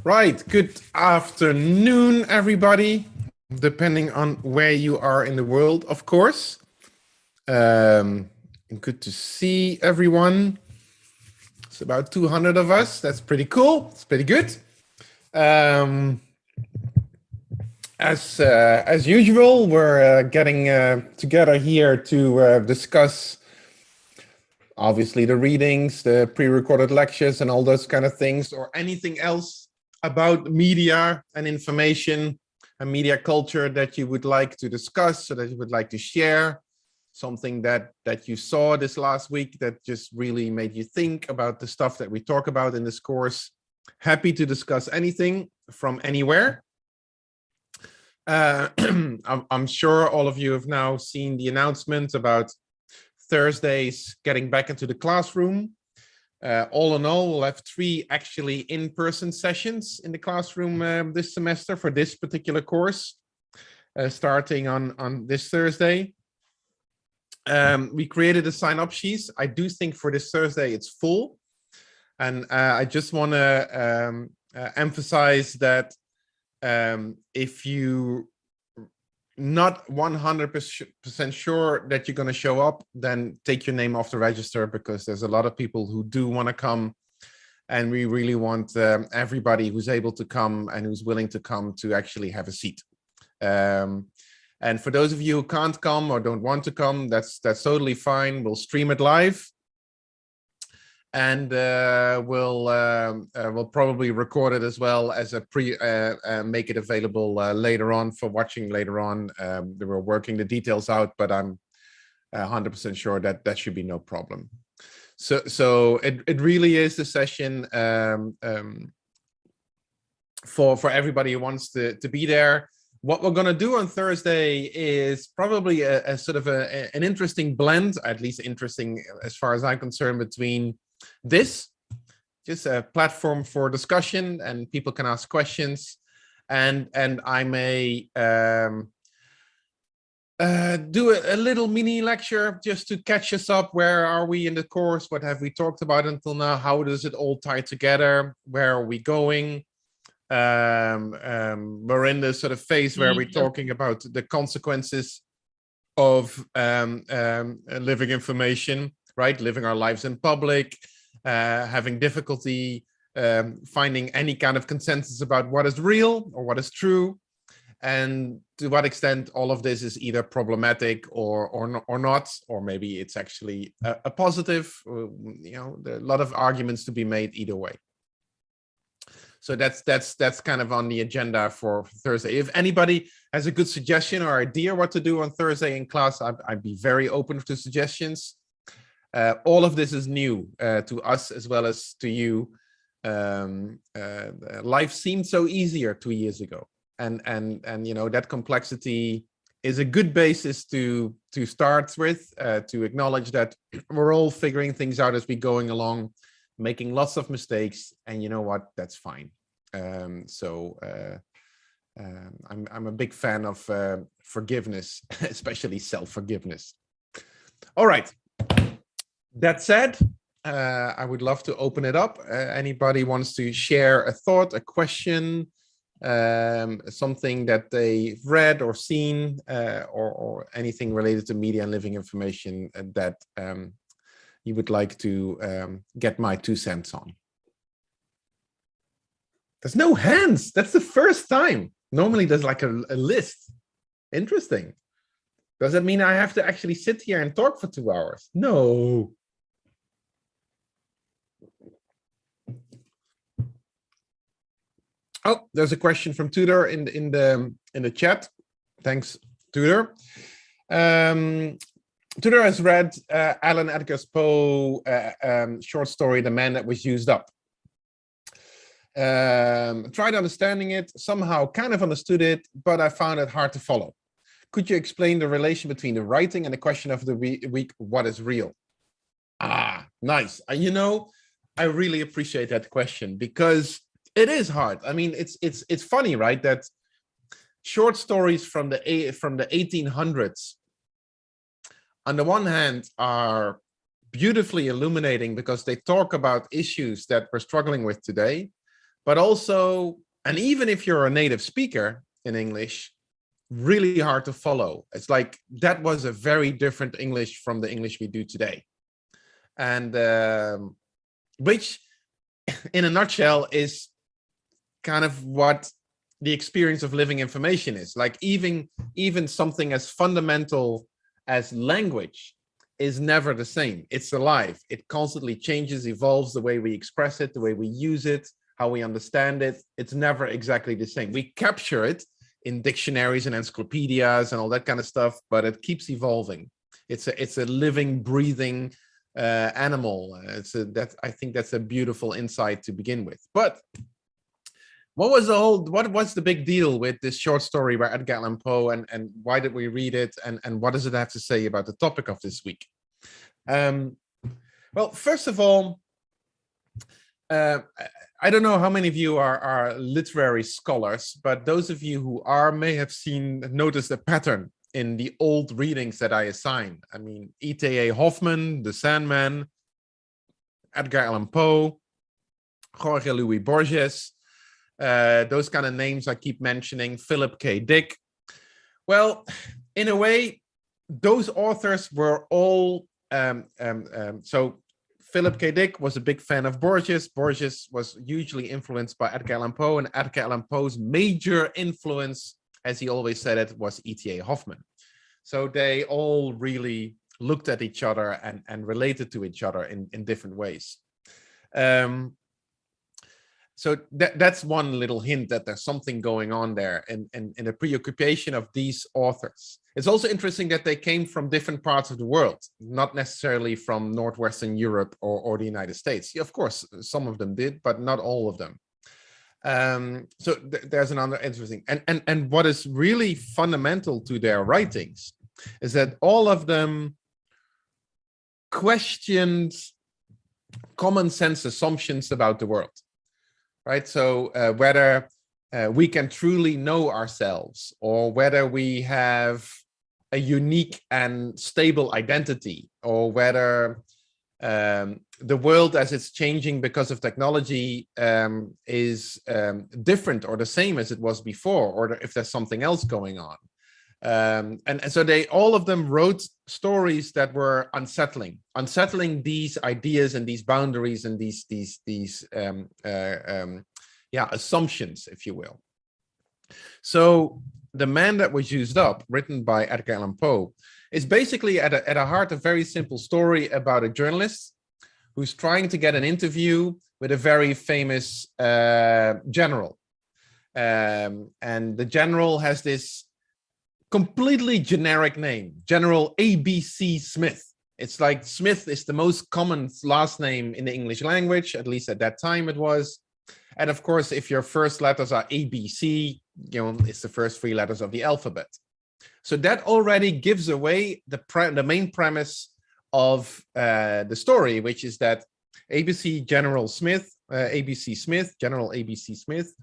Right, good afternoon, everybody, depending on where you are in the world, of course. Good to see everyone. It's about 200 of us. That's pretty cool. It's pretty good. As usual, we're getting together here to discuss obviously the readings, the pre-recorded lectures and all those kind of things, or anything else about media and information and media culture that you would like to discuss, or that you would like to share, something that you saw this last week that just really made you think about the stuff that we talk about in this course. Happy to discuss anything from anywhere. I'm sure all of you have now seen the announcement about Thursdays getting back into the classroom. All in all, we'll have 3 actually in-person sessions in the classroom this semester for this particular course, starting on this Thursday. We created a sign-up sheet. I do think for this Thursday it's full, and I just want to emphasize that if you not 100% sure that you're going to show up, then take your name off the register, because there's a lot of people who do want to come, and we really want everybody who's able to come and who's willing to come to actually have a seat. And for those of you who can't come or don't want to come, that's totally fine. We'll stream it live, and we'll probably record it as well as a make it available later on for watching later on. We're working the details out, but I'm 100% sure that should be no problem. So it really is the session for everybody who wants to be there. What we're going to do on Thursday is probably a sort of an interesting blend, at least interesting as far as I'm concerned, between this, just a platform for discussion and people can ask questions, and I may do a little mini lecture just to catch us up. Where are we in the course? What have we talked about until now? How does it all tie together? Where are we going? We're in this sort of phase where we're talking about the consequences of living information, right? Living our lives in public, having difficulty finding any kind of consensus about what is real or what is true, and to what extent all of this is either problematic or not, or maybe it's actually a positive. You know, there are a lot of arguments to be made either way. So that's kind of on the agenda for Thursday. If anybody has a good suggestion or idea what to do on Thursday in class, I'd be very open to suggestions. All of this is new to us as well as to you. Life seemed so easier 2 years ago, and you know, that complexity is a good basis to start with, to acknowledge that we're all figuring things out as we're going along, making lots of mistakes, and you know what, that's fine. I'm a big fan of forgiveness, especially self-forgiveness. All right, that said, I would love to open it up. Anybody wants to share a thought, a question, something that they've read or seen, or anything related to media and living information that you would like to get my 2 cents on? There's no hands. That's the first time. Normally there's like a list. Interesting. Does that mean I have to actually sit here and talk for 2 hours? No. Oh, there's a question from Tudor in the chat. Thanks, Tudor. Tudor has read Alan Edgar Poe short story, The Man That Was Used Up. Tried understanding it, somehow kind of understood it, but I found it hard to follow. Could you explain the relation between the writing and the question of the week, what is real? Ah, nice. You know, I really appreciate that question, because it is hard. I mean, it's funny, right? That short stories from the 1800s, on the one hand, are beautifully illuminating because they talk about issues that we're struggling with today. but also, and even if you're a native speaker in English, really hard to follow. It's like that was a very different English from the English we do today. And which in a nutshell is kind of what the experience of living information is. Like even something as fundamental as language is never the same. It's alive. It constantly changes, evolves, the way we express it, the way we use it, how we understand it. It's never exactly the same. We capture it in dictionaries and encyclopedias and all that kind of stuff, but it keeps evolving. It's a living, breathing animal. I think that's a beautiful insight to begin with. But what was the big deal with this short story by Edgar Allan Poe, and why did we read it, and what does it have to say about the topic of this week? Well, first of all, I don't know how many of you are literary scholars, but those of you who are may have noticed a pattern in the old readings that I assign. I mean, E.T.A. Hoffmann, The Sandman, Edgar Allan Poe, Jorge Luis Borges, those kind of names I keep mentioning, Philip K. Dick. Well, in a way, those authors were all, so Philip K. Dick was a big fan of Borges. Borges was hugely influenced by Edgar Allan Poe, and Edgar Allan Poe's major influence, as he always said it, was E.T.A. Hoffmann. So they all really looked at each other and related to each other in different ways. So that's one little hint that there's something going on there in the preoccupation of these authors. It's also interesting that they came from different parts of the world, not necessarily from Northwestern Europe or the United States. Of course, some of them did, but not all of them. So there's another interesting, and what is really fundamental to their writings is that all of them questioned common sense assumptions about the world. Right, so whether we can truly know ourselves, or whether we have a unique and stable identity, or whether the world as it's changing because of technology is different or the same as it was before, or if there's something else going on. And so all of them wrote stories that were unsettling these ideas and these boundaries and these assumptions, if you will. So The Man That Was Used Up, written by Edgar Allan Poe, is basically at a heart a very simple story about a journalist who's trying to get an interview with a very famous general. And the general has this completely generic name, General A.B.C. Smith. It's like Smith is the most common last name in the English language, at least at that time it was. And of course, if your first letters are ABC, it's the first three letters of the alphabet. So that already gives away the main premise of the story, which is that General A.B.C. Smith,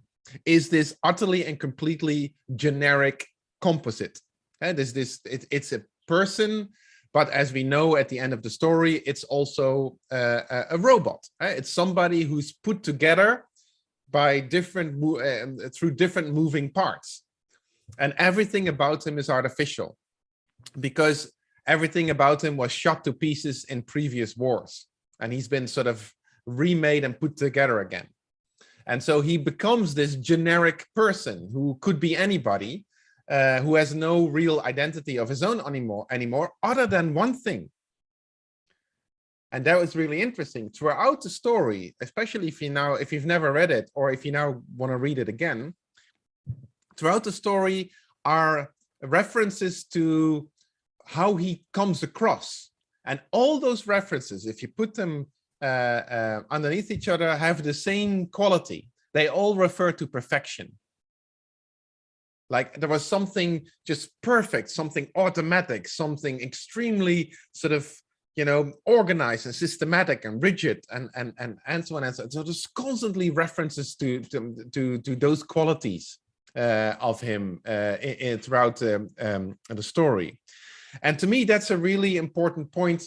is this utterly and completely generic composite. And it's a person, but as we know at the end of the story, it's also a robot. It's somebody who's put together by through different moving parts, and everything about him is artificial because everything about him was shot to pieces in previous wars, and he's been sort of remade and put together again. And so he becomes this generic person who could be anybody, who has no real identity of his own anymore, other than one thing. And that was really interesting. Throughout the story, especially if you've never read it, or if you now want to read it again, throughout the story are references to how he comes across. And all those references, if you put them underneath each other, have the same quality. They all refer to perfection. Like there was something just perfect, something automatic, something extremely sort of, organized and systematic and rigid and so on and so on. So there's constantly references to those qualities of him throughout the story. And to me, that's a really important point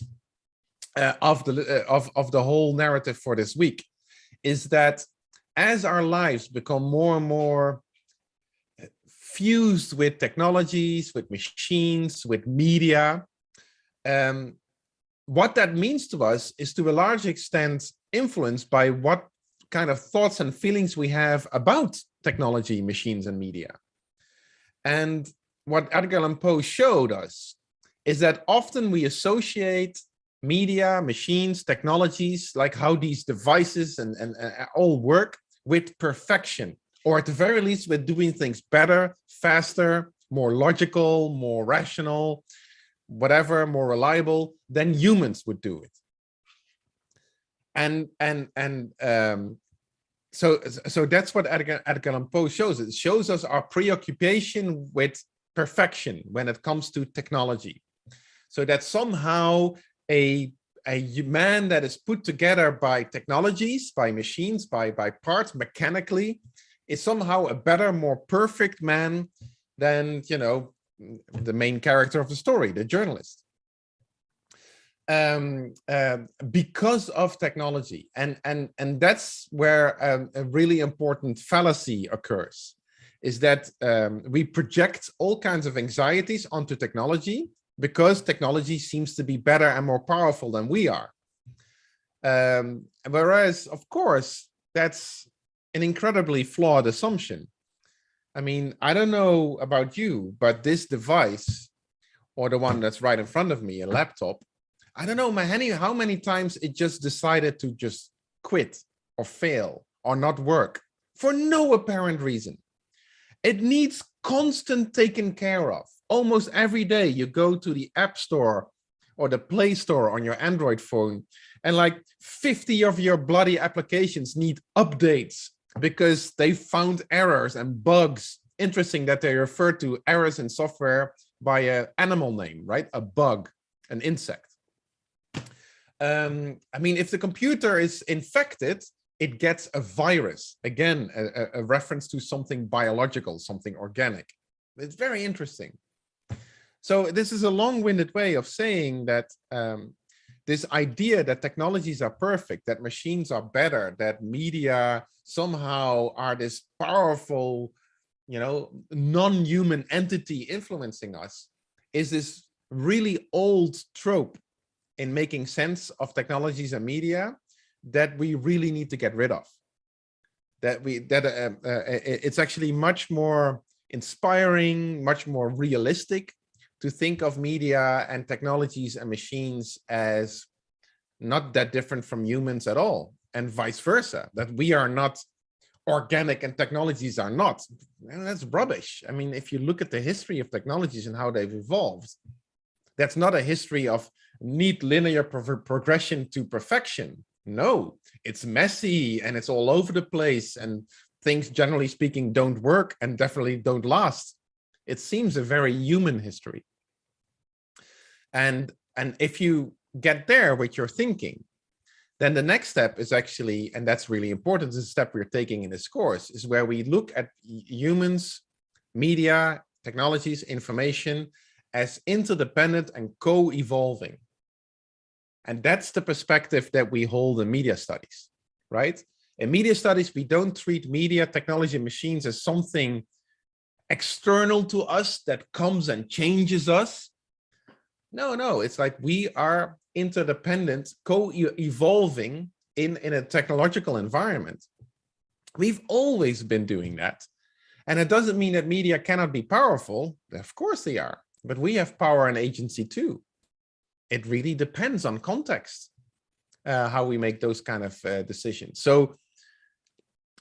of the whole narrative for this week, is that as our lives become more and more fused with technologies, with machines, with media, what that means to us is to a large extent influenced by what kind of thoughts and feelings we have about technology, machines, and media. And what Edgar Allan Poe showed us is that often we associate media, machines, technologies, like how these devices and all work, with perfection, or at the very least with doing things better, faster, more logical, more rational, whatever, more reliable than humans would do it. So that's what Edgar Allan Poe shows. It shows us our preoccupation with perfection when it comes to technology. So that somehow a man that is put together by technologies, by machines, by parts mechanically, is somehow a better, more perfect man than, you know, the main character of the story, the journalist. Because of technology, and that's where a really important fallacy occurs, is that we project all kinds of anxieties onto technology because technology seems to be better and more powerful than we are. Whereas, of course, that's an incredibly flawed assumption. I mean, I don't know about you, but this device, or the one that's right in front of me, a laptop, I don't know how many times it just decided to just quit or fail or not work for no apparent reason. It needs constant taken care of. Almost every day you go to the App Store or the Play Store on your Android phone, and like 50 of your bloody applications need updates because they found errors and bugs. Interesting that they refer to errors in software by an animal name, right? A bug, an insect. I mean, if the computer is infected, it gets a virus. Again, a reference to something biological, something organic. It's very interesting. So this is a long-winded way of saying that this idea that technologies are perfect, that machines are better, that media somehow are this powerful, you know, non-human entity influencing us, is this really old trope in making sense of technologies and media that we really need to get rid of. It's actually much more inspiring, much more realistic to think of media and technologies and machines as not that different from humans at all, and vice versa, that we are not organic and technologies are not. And that's rubbish. I mean, if you look at the history of technologies and how they've evolved, that's not a history of neat linear progression to perfection. No, it's messy and it's all over the place, and things, generally speaking, don't work and definitely don't last. It seems a very human history. And if you get there with your thinking, then the next step is actually, and that's really important, the step we're taking in this course, is where we look at humans, media, technologies, information as interdependent and co-evolving. And that's the perspective that we hold in media studies, right? In media studies, we don't treat media, technology, and machines as something external to us that comes and changes us. No, it's like we are interdependent, co-evolving in a technological environment. We've always been doing that. And it doesn't mean that media cannot be powerful. Of course they are, but we have power and agency too. It really depends on context, how we make those kind of decisions. So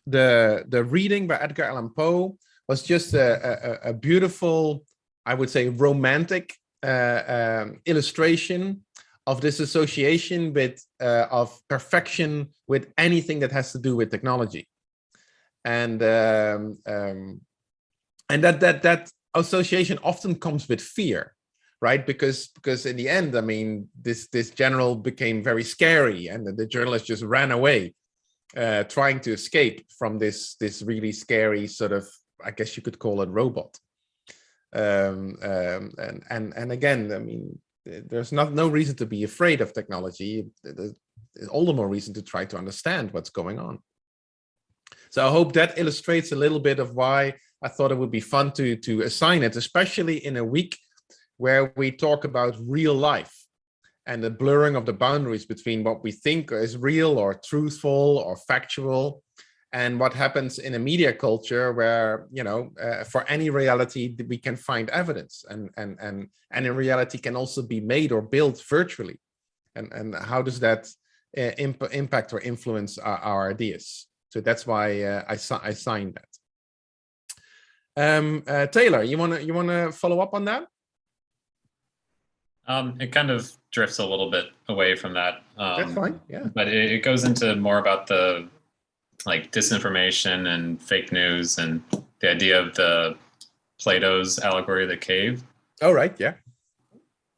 the reading by Edgar Allan Poe was just a beautiful, I would say, romantic illustration of this association with of perfection with anything that has to do with technology, and that association often comes with fear, right? Because in the end, I mean, this general became very scary, and the journalist just ran away, trying to escape from this really scary sort of, I guess you could call it, robot. And again, I mean, there's no reason to be afraid of technology. There's all the more reason to try to understand what's going on. So I hope that illustrates a little bit of why I thought it would be fun to assign it, especially in a week where we talk about real life and the blurring of the boundaries between what we think is real or truthful or factual, and what happens in a media culture where, for any reality we can find evidence, and in reality can also be made or built virtually, and how does that impact or influence our ideas. So that's why I signed that. Taylor, you wanna follow up on that? It kind of drifts a little bit away from that. That's fine. Yeah. But it goes into more about the disinformation and fake news and the idea of the Plato's allegory of the cave. Oh, right. Yeah.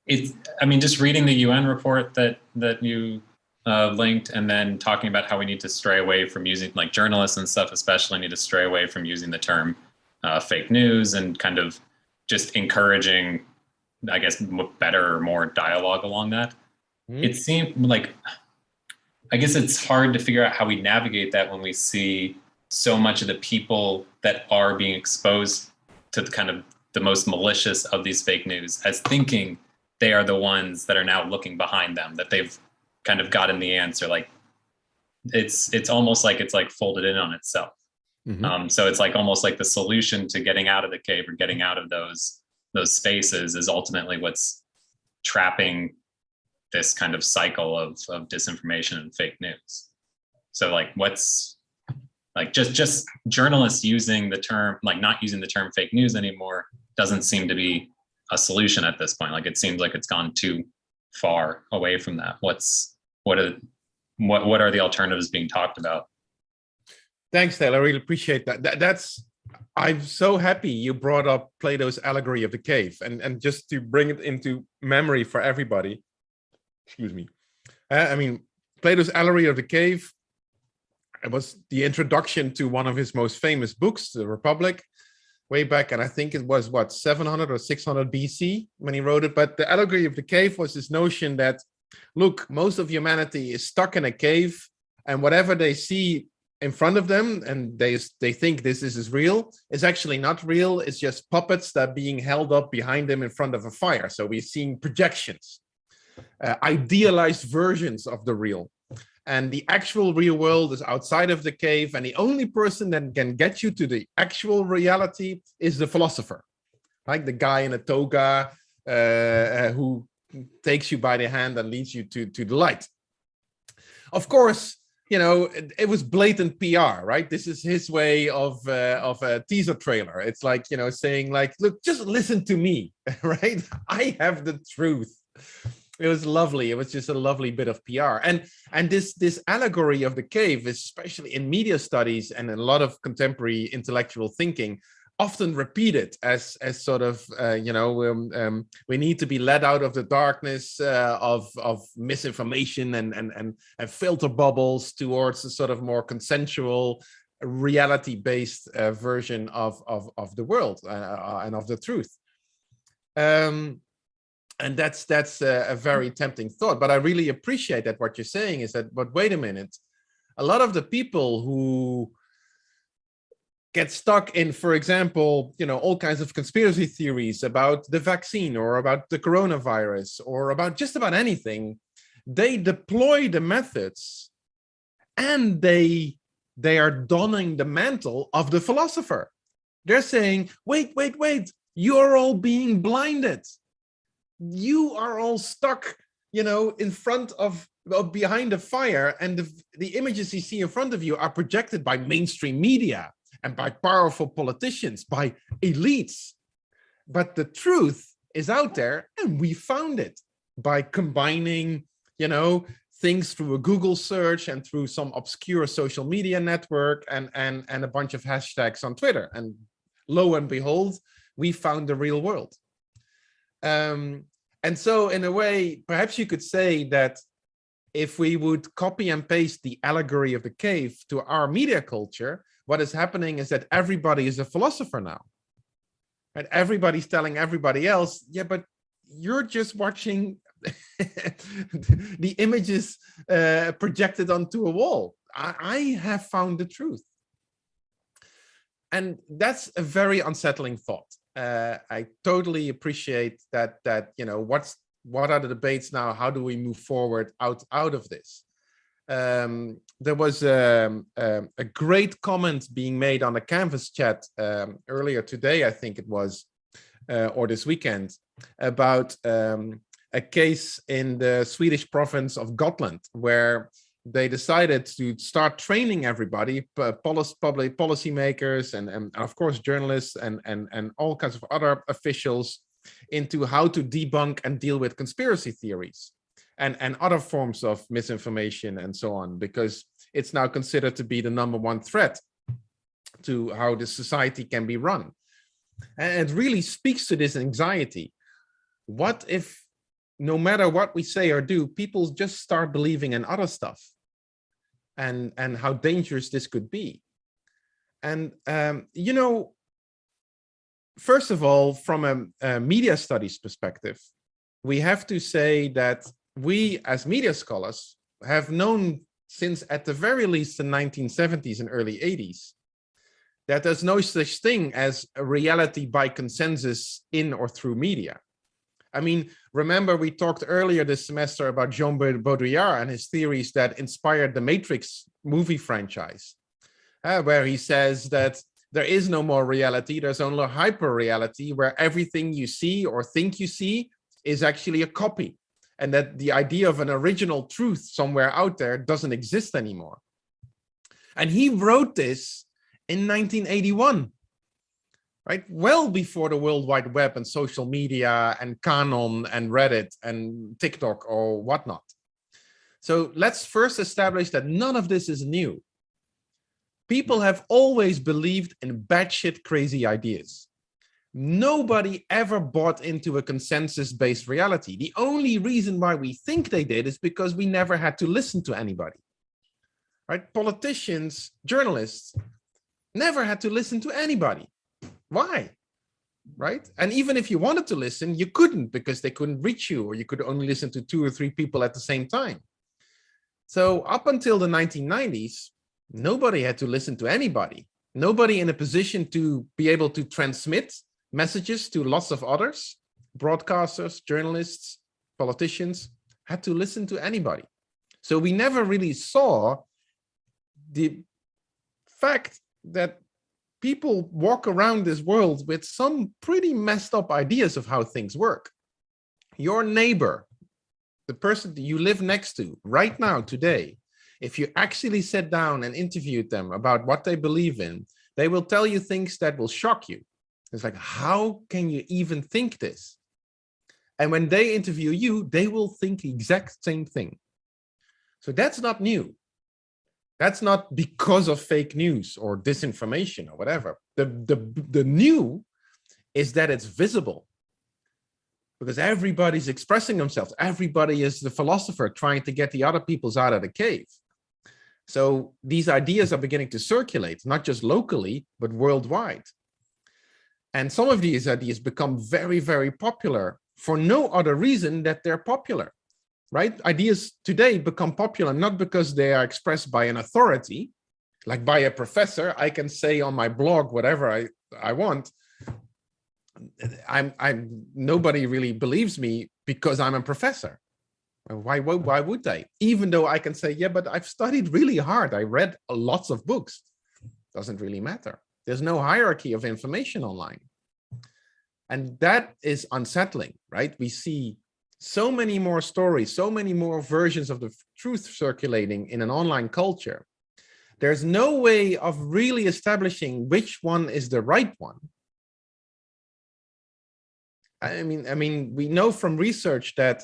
Just reading the UN report that you linked, and then talking about how we need to stray away from using, journalists and stuff especially need to stray away from using the term fake news, and kind of just encouraging, I guess, better or more dialogue along that. It seemed like, I guess it's hard to figure out how we navigate that when we see so much of the people that are being exposed to kind of the most malicious of these fake news as thinking they are the ones that are now looking behind them, that they've kind of gotten the answer. It's almost like it's folded in on itself. So it's almost like the solution to getting out of the cave or getting out of those spaces is ultimately what's trapping this kind of cycle of disinformation and fake news. So what's just journalists using the term, not using the term fake news anymore doesn't seem to be a solution at this point. It seems like it's gone too far away from that. What are the alternatives being talked about? Thanks, Taylor. I really appreciate that. I'm so happy you brought up Plato's allegory of the cave, and just to bring it into memory for everybody. Excuse me. Plato's allegory of the cave, it was the introduction to one of his most famous books, The Republic, way back, and I think it was 700 or 600 BC when he wrote it. But the allegory of the cave was this notion that, look, most of humanity is stuck in a cave, and whatever they see in front of them and they think this is real, is actually not real. It's just puppets that are being held up behind them in front of a fire. So we're seeing projections, idealized versions of the real, and the actual real world is outside of the cave, and the only person that can get you to the actual reality is the philosopher, like the guy in a toga who takes you by the hand and leads you to the light. Of course, it was blatant PR, right? This is his way of a teaser trailer. It's saying look, just listen to me, right? I have the truth. It was lovely. It was just a lovely bit of PR. And this allegory of the cave, especially in media studies and in a lot of contemporary intellectual thinking, often repeated as sort of we need to be led out of the darkness of misinformation and filter bubbles towards a sort of more consensual, reality-based version of the world and of the truth. And that's a very tempting thought. But I really appreciate that what you're saying is that, but wait a minute, a lot of the people who get stuck in, for example, all kinds of conspiracy theories about the vaccine or about the coronavirus or about just about anything, they deploy the methods and they are donning the mantle of the philosopher. They're saying, wait, you're all being blinded. You are all stuck, in front of behind a fire, and the images you see in front of you are projected by mainstream media and by powerful politicians, by elites. But the truth is out there, and we found it by combining, things through a Google search and through some obscure social media network and a bunch of hashtags on Twitter. And lo and behold, we found the real world. And so in a way, perhaps you could say that if we would copy and paste the allegory of the cave to our media culture, what is happening is that everybody is a philosopher now. And everybody's telling everybody else, yeah, but you're just watching the images projected onto a wall. I have found the truth. And that's a very unsettling thought. I totally appreciate that, what are the debates now? How do we move forward out of this? There was a great comment being made on the Canvas chat earlier today, I think it was, or this weekend, about a case in the Swedish province of Gotland, where they decided to start training everybody, public policymakers, and of course journalists and all kinds of other officials, into how to debunk and deal with conspiracy theories and other forms of misinformation and so on, because it's now considered to be the #1 threat to how the society can be run. And it really speaks to this anxiety. What if, no matter what we say or do, people just start believing in other stuff, and how dangerous this could be? And, first of all, from a media studies perspective, we have to say that we as media scholars have known since at the very least the 1970s and early 80s that there's no such thing as a reality by consensus in or through media. I mean, remember we talked earlier this semester about Jean Baudrillard and his theories that inspired the Matrix movie franchise, where he says that there is no more reality, there's only hyper reality, where everything you see or think you see is actually a copy, and that the idea of an original truth somewhere out there doesn't exist anymore. And he wrote this in 1981. Right, well before the World Wide Web and social media and Canon and Reddit and TikTok or whatnot. So let's first establish that none of this is new. People have always believed in batshit crazy ideas. Nobody ever bought into a consensus-based reality. The only reason why we think they did is because we never had to listen to anybody. Right? Politicians, journalists never had to listen to anybody. Why? Right? And even if you wanted to listen, you couldn't, because they couldn't reach you, or you could only listen to 2 or 3 people at the same time. So up until the 1990s, nobody had to listen to anybody. Nobody in a position to be able to transmit messages to lots of others, broadcasters, journalists, politicians, had to listen to anybody. So we never really saw the fact that people walk around this world with some pretty messed up ideas of how things work. Your neighbor, the person that you live next to right now, today, if you actually sat down and interviewed them about what they believe in, they will tell you things that will shock you. It's like, how can you even think this? And when they interview you, they will think the exact same thing. So that's not new. That's not because of fake news or disinformation or whatever. The new is that it's visible, because everybody's expressing themselves. Everybody is the philosopher trying to get the other peoples out of the cave. So these ideas are beginning to circulate, not just locally, but worldwide. And some of these ideas become very, very popular for no other reason that they're popular. Right? Ideas today become popular not because they are expressed by an authority, like by a professor. I can say on my blog whatever I want. Nobody really believes me because I'm a professor. Why would they? Even though I can say, yeah, but I've studied really hard. I read lots of books. Doesn't really matter. There's no hierarchy of information online. And that is unsettling, right? We see so many more stories, so many more versions of the truth circulating in an online culture. There's no way of really establishing which one is the right one. I mean, we know from research that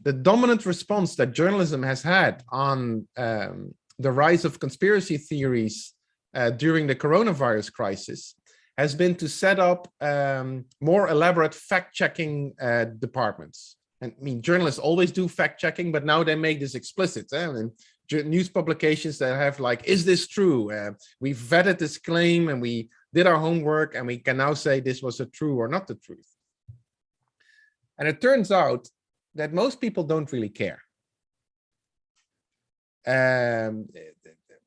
the dominant response that journalism has had on the rise of conspiracy theories during the coronavirus crisis has been to set up more elaborate fact-checking departments. And I mean, journalists always do fact-checking, but now they make this explicit. And news publications that have like, is this true? We vetted this claim and we did our homework, and we can now say this was a true or not the truth. And it turns out that most people don't really care.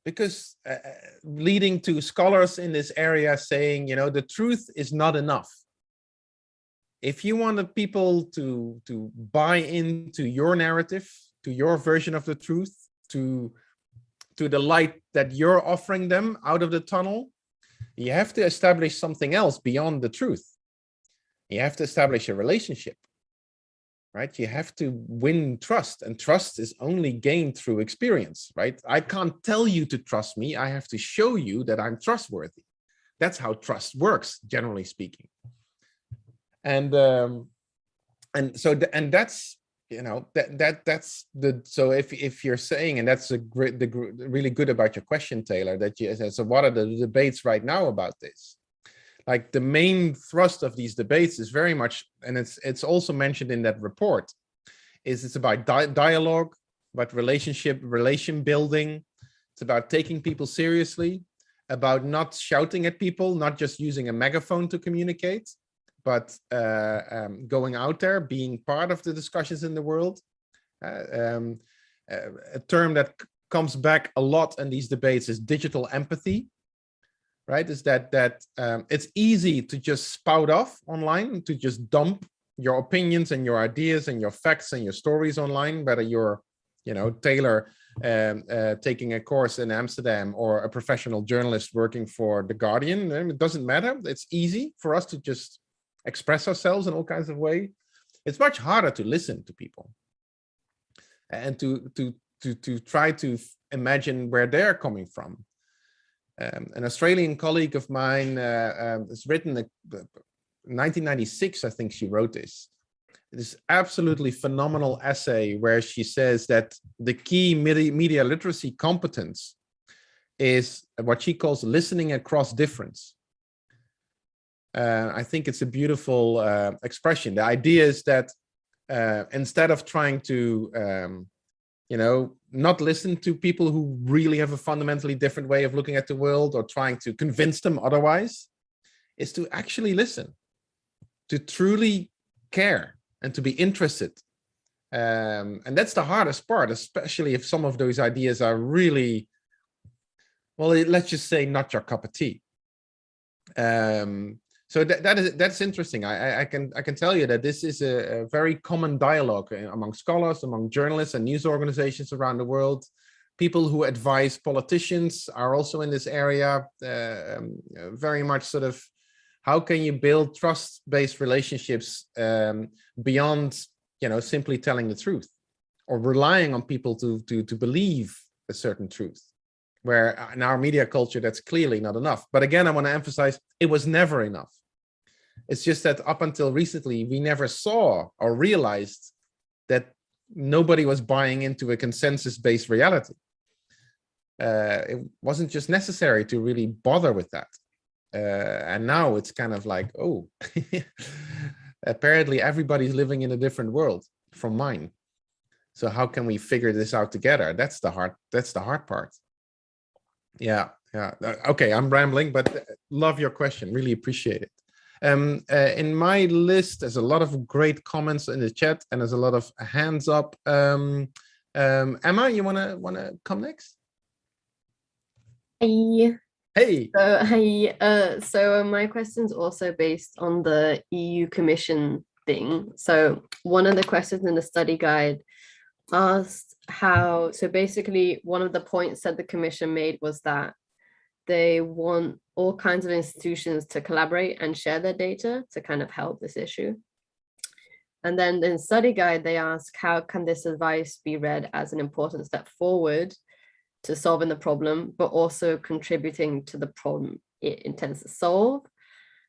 because leading to scholars in this area saying, you know, the truth is not enough. If you want the people to buy into your narrative, to your version of the truth, to the light that you're offering them out of the tunnel, you have to establish something else beyond the truth. You have to establish a relationship, right? You have to win trust, and trust is only gained through experience, right? I can't tell you to trust me. I have to show you that I'm trustworthy. That's how trust works, generally speaking. And so that's, you know, that's the, so if you're saying, and that's really good about your question, Taylor, that you, so what are the debates right now about this? Like the main thrust of these debates is very much, and it's also mentioned in that report, is it's about dialogue, about relation building. It's about taking people seriously, about not shouting at people, not just using a megaphone to communicate, but going out there, being part of the discussions in the world. A term that comes back a lot in these debates is digital empathy, right? Is that it's easy to just spout off online, to just dump your opinions and your ideas and your facts and your stories online, whether you're, you know, Taylor taking a course in Amsterdam or a professional journalist working for The Guardian. It doesn't matter. It's easy for us to just express ourselves in all kinds of ways. It's much harder to listen to people and to try to imagine where they're coming from. An Australian colleague of mine has written, 1996, I think she wrote this absolutely phenomenal essay where she says that the key media literacy competence is what she calls listening across difference. I think it's a beautiful expression. The idea is that instead of trying to, you know, not listen to people who really have a fundamentally different way of looking at the world or trying to convince them otherwise, is to actually listen, to truly care and to be interested. And that's the hardest part, especially if some of those ideas are really, well, let's just say not your cup of tea. So that's interesting. I can tell you that this is a very common dialogue among scholars, among journalists and news organizations around the world. People who advise politicians are also in this area, very much sort of, how can you build trust-based relationships beyond, you know, simply telling the truth or relying on people to believe a certain truth, where in our media culture, that's clearly not enough. But again, I want to emphasize, it was never enough. It's just that up until recently, we never saw or realized that nobody was buying into a consensus-based reality. It wasn't just necessary to really bother with that. And now it's kind of like, oh, apparently everybody's living in a different world from mine. So how can we figure this out together? That's the hard part. Yeah. Okay, I'm rambling, but love your question. Really appreciate it. In my list, there's a lot of great comments in the chat, and there's a lot of hands up. Emma, you wanna come next? Hey. Hey. So my question's also based on the EU Commission thing. So one of the questions in the study guide asked how, so basically one of the points that the Commission made was that they want all kinds of institutions to collaborate and share their data to kind of help this issue. And then in study guide, they ask, how can this advice be read as an important step forward to solving the problem, but also contributing to the problem it intends to solve?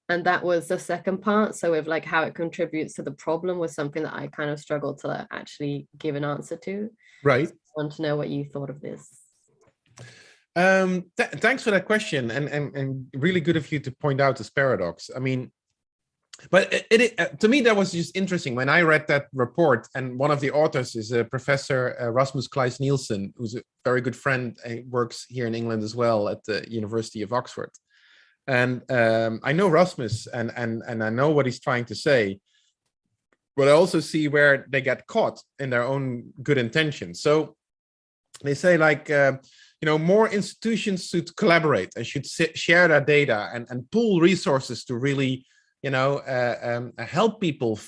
And that was the second part. So with like how it contributes to the problem was something that I kind of struggled to actually give an answer to. Right. So I want to know what you thought of this. Thanks for that question, and really good of you to point out this paradox. I mean, but to me that was just interesting when I read that report, and one of the authors is Professor Rasmus Kleis Nielsen, who's a very good friend and works here in England as well at the University of Oxford. And I know Rasmus, and I know what he's trying to say, but I also see where they get caught in their own good intentions. So they say, like, more institutions should collaborate and should share their data and pool resources to really, help people,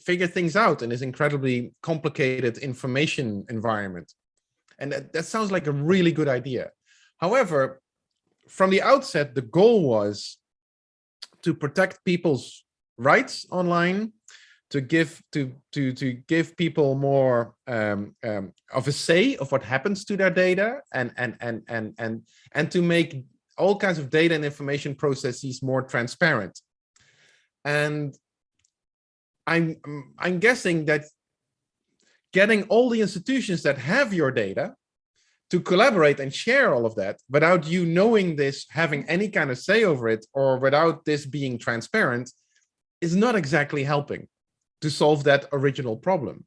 figure things out in this incredibly complicated information environment. And that sounds like a really good idea. However, from the outset, the goal was to protect people's rights online, to give people more of a say of what happens to their data, and to make all kinds of data and information processes more transparent. And I'm guessing that getting all the institutions that have your data to collaborate and share all of that without you knowing this, having any kind of say over it, or without this being transparent, is not exactly helping to solve that original problem.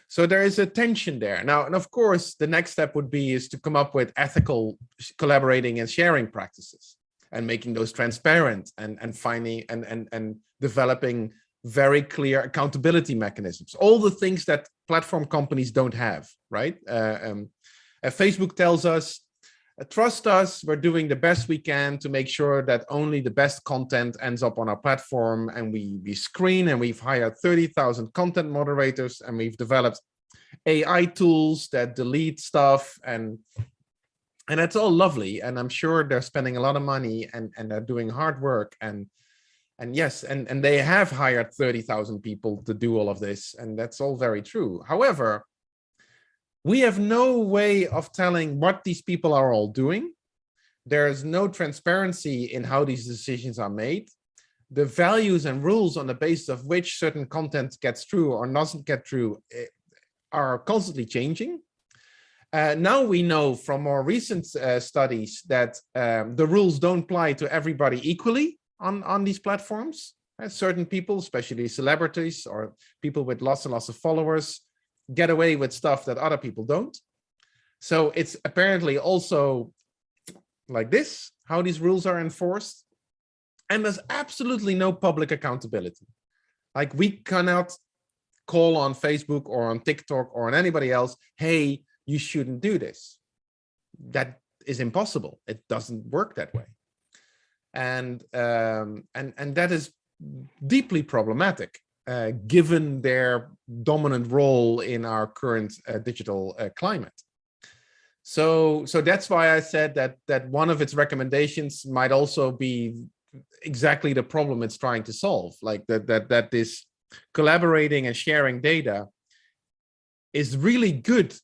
So there is a tension there. Now, and of course, the next step would be is to come up with ethical collaborating and sharing practices and making those transparent, and finding and developing very clear accountability mechanisms. All the things that platform companies don't have, right? Facebook tells us, trust us, we're doing the best we can to make sure that only the best content ends up on our platform. And we screen, and we've hired 30,000 content moderators, and we've developed AI tools that delete stuff. And that's all lovely. And I'm sure they're spending a lot of money, and they're doing hard work. And yes, and they have hired 30,000 people to do all of this. And that's all very true. However, we have no way of telling what these people are all doing. There's no transparency in how these decisions are made. The values and rules on the basis of which certain content gets through or doesn't get through are constantly changing. Now we know from more recent studies that the rules don't apply to everybody equally on these platforms. Certain people, especially celebrities or people with lots and lots of followers, get away with stuff that other people don't. So it's apparently also like this, how these rules are enforced. And there's absolutely no public accountability. Like, we cannot call on Facebook or on TikTok or on anybody else, hey, you shouldn't do this. That is impossible. It doesn't work that way. And that is deeply problematic. Given their dominant role in our current digital climate. So that's why I said that one of its recommendations might also be exactly the problem it's trying to solve, like that this collaborating and sharing data is really good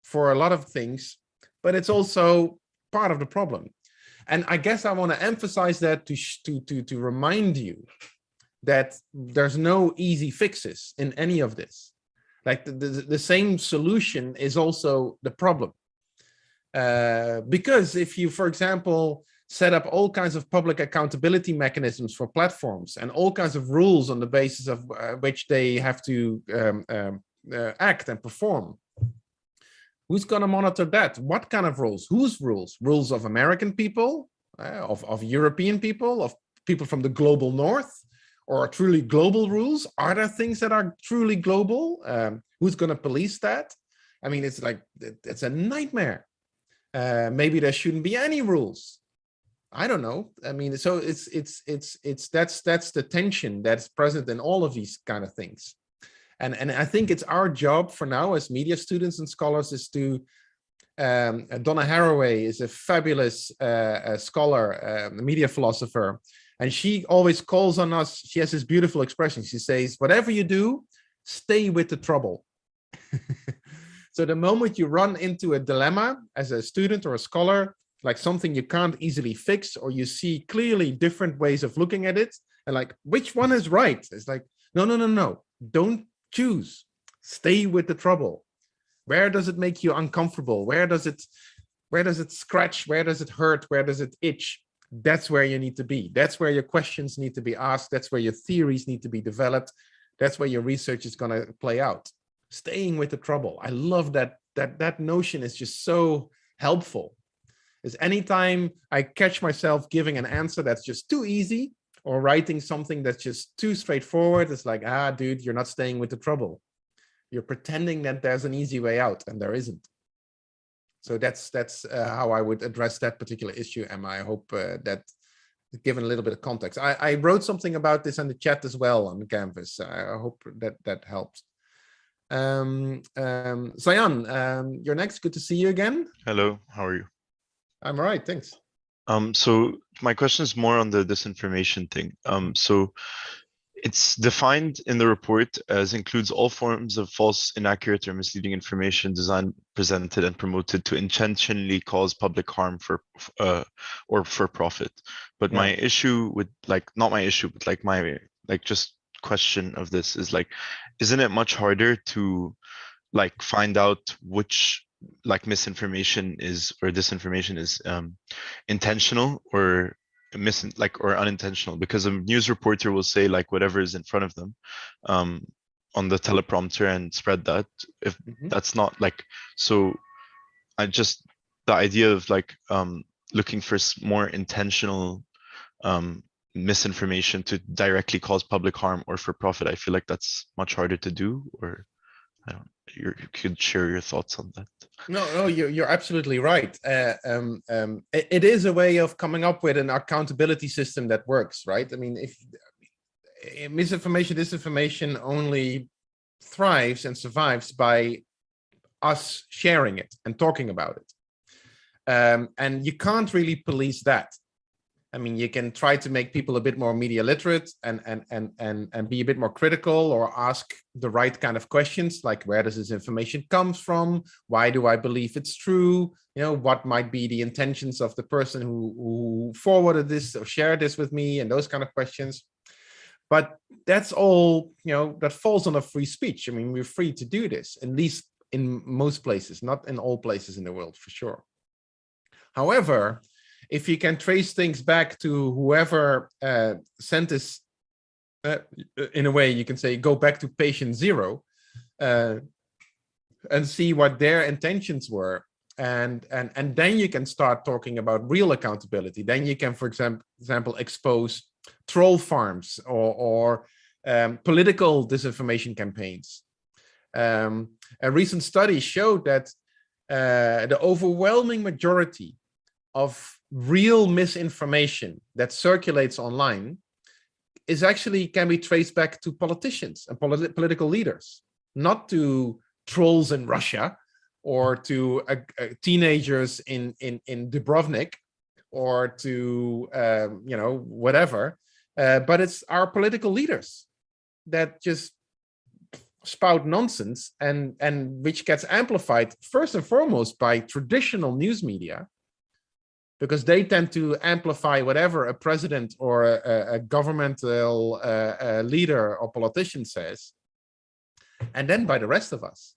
for a lot of things, but it's also part of the problem. And I guess I want to emphasize that to remind you that there's no easy fixes in any of this. Like the same solution is also the problem. Because if you, for example, set up all kinds of public accountability mechanisms for platforms and all kinds of rules on the basis of which they have to act and perform, who's going to monitor that? What kind of rules? Whose rules? Rules of American people, of European people, of people from the global north? Or truly global rules? Are there things that are truly global? Who's going to police that? I mean, it's like, it's a nightmare. Maybe there shouldn't be any rules. I don't know. I mean, so that's the tension that's present in all of these kind of things. And I think it's our job for now as media students and scholars is to, Donna Haraway is a fabulous scholar, media philosopher. And she always calls on us. She has this beautiful expression. She says, whatever you do, stay with the trouble. So the moment you run into a dilemma as a student or a scholar, like something you can't easily fix, or you see clearly different ways of looking at it, and like, which one is right? It's like, no. Don't choose. Stay with the trouble. Where does it make you uncomfortable? Where does it scratch? Where does it hurt? Where does it itch? That's where you need to be. That's where your questions need to be asked. That's where your theories need to be developed. That's where your research is going to play out. Staying with the trouble. I love that notion is just so helpful. Is anytime I catch myself giving an answer that's just too easy or writing something that's just too straightforward, it's like, dude, you're not staying with the trouble. You're pretending that there's an easy way out, and there isn't. So that's how I would address that particular issue, Emma. I hope that given a little bit of context. I wrote something about this in the chat as well on Canvas. I hope that helps. Sayan, you're next. Good to see you again. Hello, how are you? I'm all right, thanks. So my question is more on the disinformation thing. So it's defined in the report as includes all forms of false, inaccurate, or misleading information designed, presented, and promoted to intentionally cause public harm or for profit. But my issue with not my issue, but my just question of this is isn't it much harder to find out which misinformation is or disinformation is intentional or or unintentional? Because a news reporter will say whatever is in front of them on the teleprompter and spread that. If that's not so the idea of looking for more intentional misinformation to directly cause public harm or for profit, I feel that's much harder to do. Or I don't, you could share your thoughts on that. No, you're absolutely right. It is a way of coming up with an accountability system that works, right? I mean, if misinformation, disinformation only thrives and survives by us sharing it and talking about it. And you can't really police that. I mean, you can try to make people a bit more media literate and be a bit more critical, or ask the right kind of questions, like where does this information come from? Why do I believe it's true? You know, what might be the intentions of the person who forwarded this or shared this with me, and those kind of questions. But that's all, that falls under free speech. I mean, we're free to do this, at least in most places, not in all places in the world, for sure. However, if you can trace things back to whoever sent this, in a way, you can say, go back to patient zero and see what their intentions were. And then you can start talking about real accountability. Then you can, for example, expose troll farms or political disinformation campaigns. A recent study showed that the overwhelming majority of real misinformation that circulates online is actually can be traced back to politicians and political leaders, not to trolls in Russia or to teenagers in Dubrovnik or to whatever, but it's our political leaders that just spout nonsense, and which gets amplified first and foremost by traditional news media, because they tend to amplify whatever a president or a governmental leader or politician says, and then by the rest of us.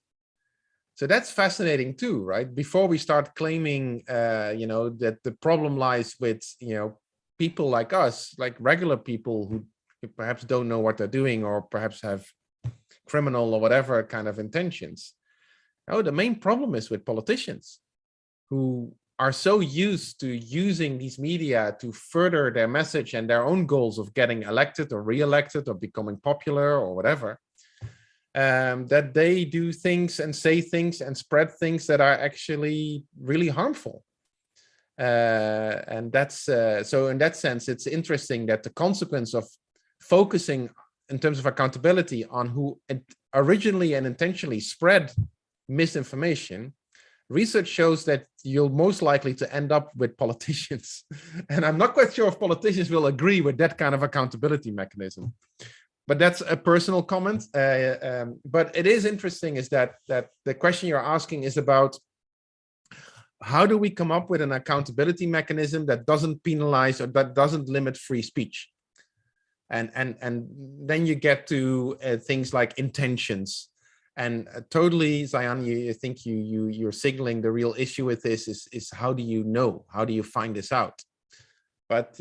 So that's fascinating too, right? Before we start claiming, that the problem lies with, people like us, like regular people who perhaps don't know what they're doing, or perhaps have criminal or whatever kind of intentions. No, the main problem is with politicians who are so used to using these media to further their message and their own goals of getting elected or re-elected or becoming popular or whatever, that they do things and say things and spread things that are actually really harmful. And that's so in that sense, it's interesting that the consequence of focusing in terms of accountability on who originally and intentionally spread misinformation, research shows that you're most likely to end up with politicians. And I'm not quite sure if politicians will agree with that kind of accountability mechanism. But that's a personal comment. But it is interesting is that the question you're asking is about how do we come up with an accountability mechanism that doesn't penalize or that doesn't limit free speech? And then you get to things like intentions. And totally, Zayan, I think you're signaling the real issue with this is how do you know? How do you find this out? But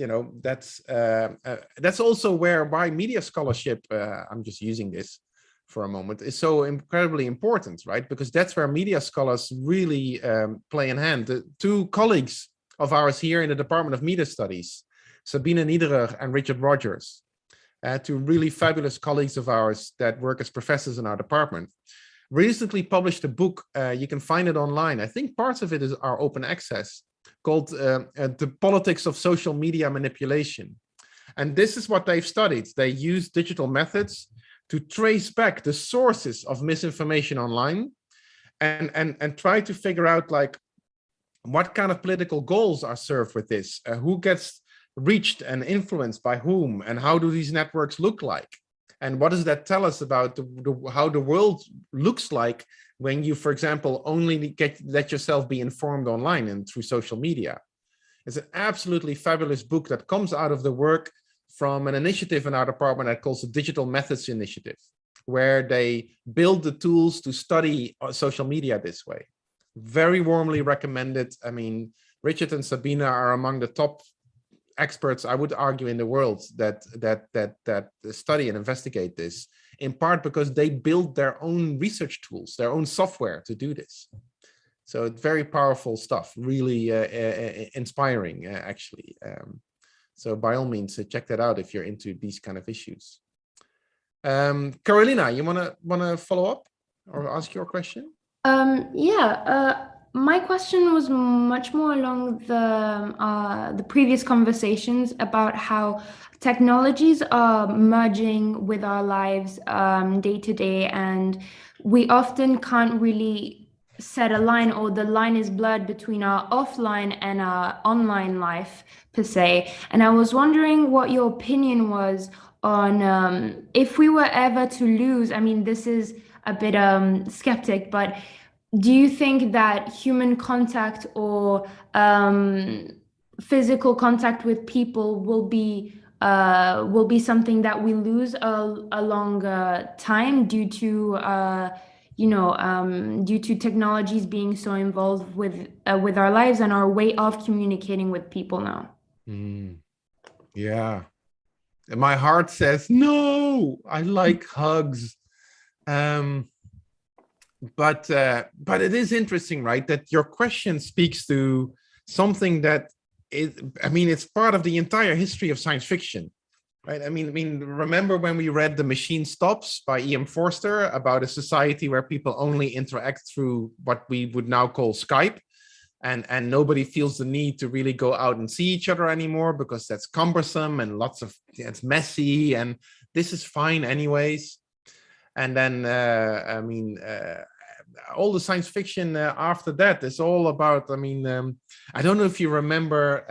that's also why media scholarship, I'm just using this for a moment, is so incredibly important, right? Because that's where media scholars really play in hand. The two colleagues of ours here in the Department of Media Studies, Sabine Niederer and Richard Rogers, two really fabulous colleagues of ours that work as professors in our department. recently published a book. You can find it online. I think parts of it are open access, called The Politics of Social Media Manipulation. And this is what they've studied. They use digital methods to trace back the sources of misinformation online and try to figure out like what kind of political goals are served with this, who gets reached and influenced by whom, and how do these networks look like? And what does that tell us about how the world looks like when you, for example, only let yourself be informed online and through social media? It's an absolutely fabulous book that comes out of the work from an initiative in our department that calls the Digital Methods Initiative, where they build the tools to study social media this way. Very warmly recommended. I mean, Richard and Sabina are among the top experts, I would argue, in the world that study and investigate this, in part because they build their own research tools, their own software to do this. So very powerful stuff, really inspiring, actually. So by all means, check that out if you're into these kind of issues. Carolina, you wanna follow up or ask your question? My question was much more along the previous conversations about how technologies are merging with our lives day to day, and we often can't really set a line, or the line is blurred between our offline and our online life per se. And I was wondering what your opinion was on if we were ever to lose, I mean, this is a bit skeptic, but do you think that human contact or physical contact with people will be something that we lose along time due to due to technologies being so involved with our lives and our way of communicating with people now? Yeah, and my heart says no. I like hugs. But it is interesting, right, that your question speaks to something that is, I mean, it's part of the entire history of science fiction, right? I mean, remember when we read The Machine Stops by E.M. Forster about a society where people only interact through what we would now call Skype, and nobody feels the need to really go out and see each other anymore because that's cumbersome and it's messy, and this is fine anyways. And then, all the science fiction after that is all about, I mean, I don't know if you remember,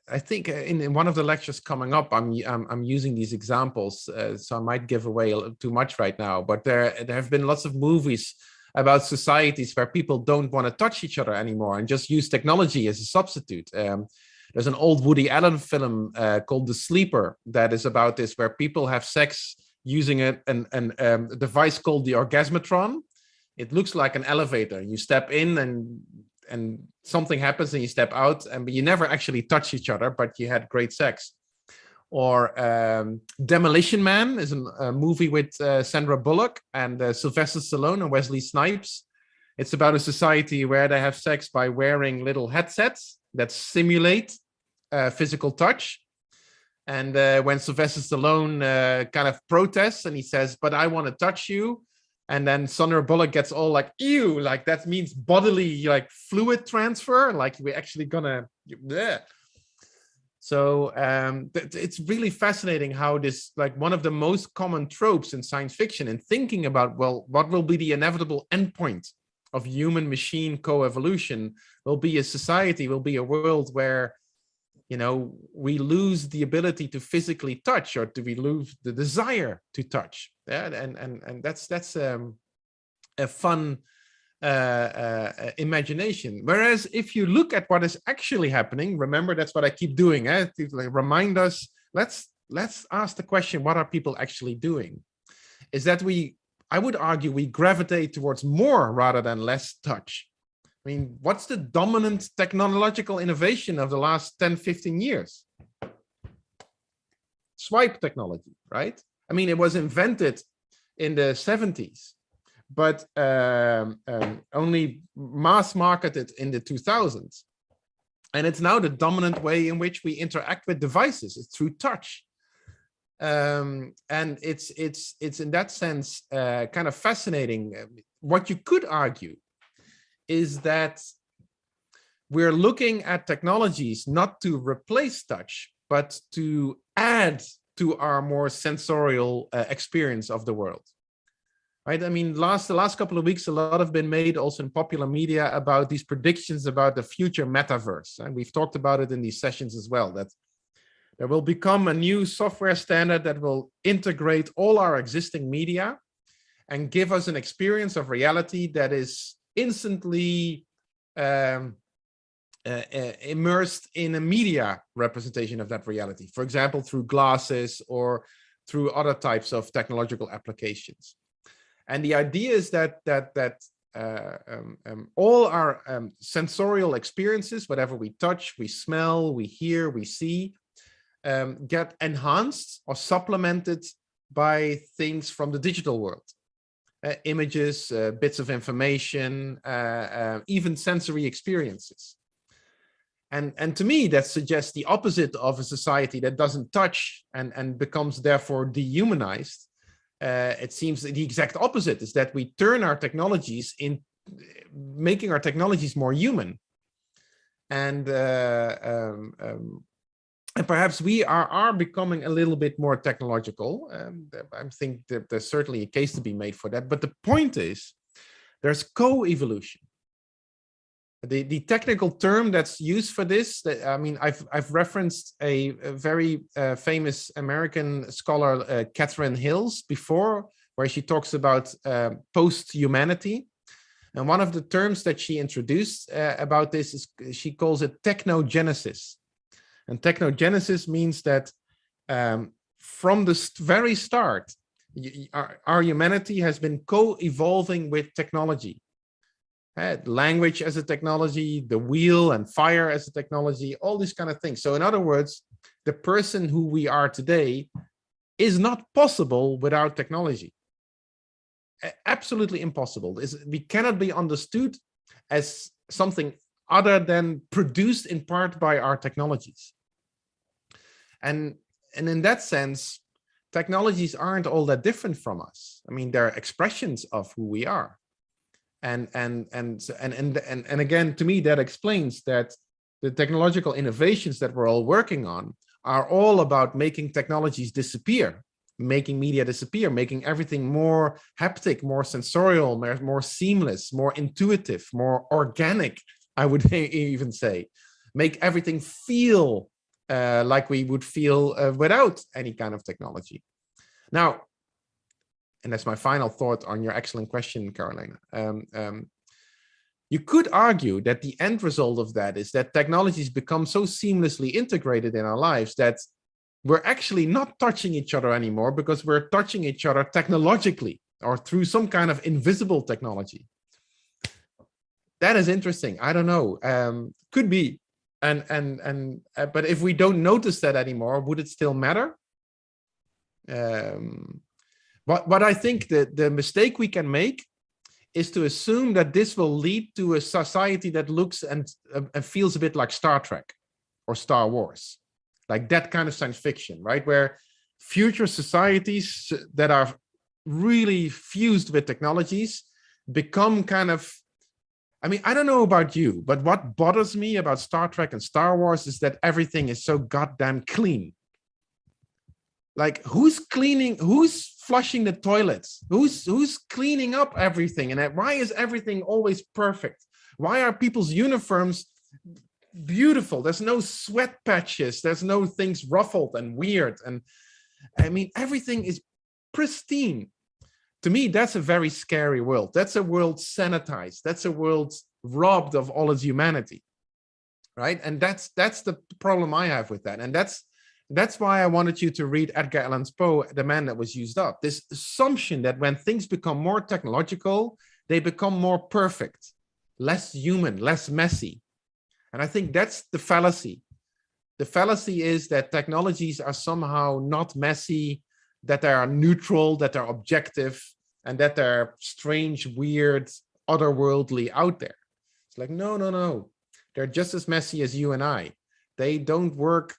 I think in one of the lectures coming up, I'm using these examples, so I might give away too much right now, but there have been lots of movies about societies where people don't want to touch each other anymore and just use technology as a substitute. There's an old Woody Allen film called The Sleeper that is about this, where people have sex using a device called the Orgasmatron. It looks like an elevator. You step in and something happens and you step out, but you never actually touch each other, but you had great sex. Or Demolition Man is a movie with Sandra Bullock and Sylvester Stallone and Wesley Snipes. It's about a society where they have sex by wearing little headsets that simulate physical touch. And when Sylvester Stallone kind of protests and he says, "But I want to touch you," and then Sandra Bullock gets all like, "Ew!" Like that means bodily, like fluid transfer. Like we're actually gonna. Bleh. So it's really fascinating how this, like one of the most common tropes in science fiction, and thinking about, well, what will be the inevitable endpoint of human-machine co-evolution, will be a society, will be a world where, you know, we lose the ability to physically touch, or do we lose the desire to touch? Yeah, and that's a fun imagination. Whereas if you look at what is actually happening, remember, that's what I keep doing, to like remind us, let's ask the question, what are people actually doing? Is that I would argue we gravitate towards more rather than less touch. I mean, what's the dominant technological innovation of the last 10, 15 years? Swipe technology, right? I mean, it was invented in the 70s, but only mass marketed in the 2000s. And it's now the dominant way in which we interact with devices. It's through touch. And it's in that sense kind of fascinating. What you could argue is that we're looking at technologies not to replace touch, but to add to our more sensorial experience of the world. Right? I mean, the last couple of weeks, a lot have been made also in popular media about these predictions about the future metaverse. And we've talked about it in these sessions as well, that there will become a new software standard that will integrate all our existing media and give us an experience of reality that is instantly immersed in a media representation of that reality. For example, through glasses or through other types of technological applications. And the idea is that all our sensorial experiences, whatever we touch, we smell, we hear, we see, get enhanced or supplemented by things from the digital world. Images, bits of information, even sensory experiences. And to me, that suggests the opposite of a society that doesn't touch and becomes therefore dehumanized. It seems the exact opposite is that we turn our technologies in making our technologies more human. And perhaps we are becoming a little bit more technological. I think that there's certainly a case to be made for that. But the point is, there's co-evolution. The technical term that's used for this, I mean, I've referenced a very famous American scholar, Catherine Hills, before, where she talks about post-humanity. And one of the terms that she introduced about this is, she calls it technogenesis. And technogenesis means that from the very start, our humanity has been co-evolving with technology. Language as a technology, the wheel and fire as a technology, all these kind of things. So in other words, the person who we are today is not possible without technology. Absolutely impossible. We cannot be understood as something other than produced in part by our technologies. And in that sense, technologies aren't all that different from us. I mean, they're expressions of who we are. And again, to me, that explains that the technological innovations that we're all working on are all about making technologies disappear, making media disappear, making everything more haptic, more sensorial, more seamless, more intuitive, more organic, I would even say. Make everything feel like we would feel without any kind of technology. Now, and that's my final thought on your excellent question, Carolina. You could argue that the end result of that is that technologies become so seamlessly integrated in our lives that we're actually not touching each other anymore, because we're touching each other technologically or through some kind of invisible technology. That is interesting. I don't know. Could be. But if we don't notice that anymore, would it still matter? But I think that the mistake we can make is to assume that this will lead to a society that looks and feels a bit like Star Trek or Star Wars, like that kind of science fiction, right? Where future societies that are really fused with technologies become kind of, I mean, I don't know about you, but what bothers me about Star Trek and Star Wars is that everything is so goddamn clean. Like, who's cleaning, who's flushing the toilets? Who's cleaning up everything? And why is everything always perfect? Why are people's uniforms beautiful? There's no sweat patches. There's no things ruffled and weird. And I mean, everything is pristine. To me, that's a very scary world. That's a world sanitized. That's a world robbed of all its humanity, right? And that's the problem I have with that. And that's why I wanted you to read Edgar Allan Poe, The Man That Was Used Up. This assumption that when things become more technological, they become more perfect, less human, less messy. And I think that's the fallacy. The fallacy is that technologies are somehow not messy, that they are neutral, that they're objective, and that they're strange, weird, otherworldly out there. It's like, no. They're just as messy as you and I. They don't work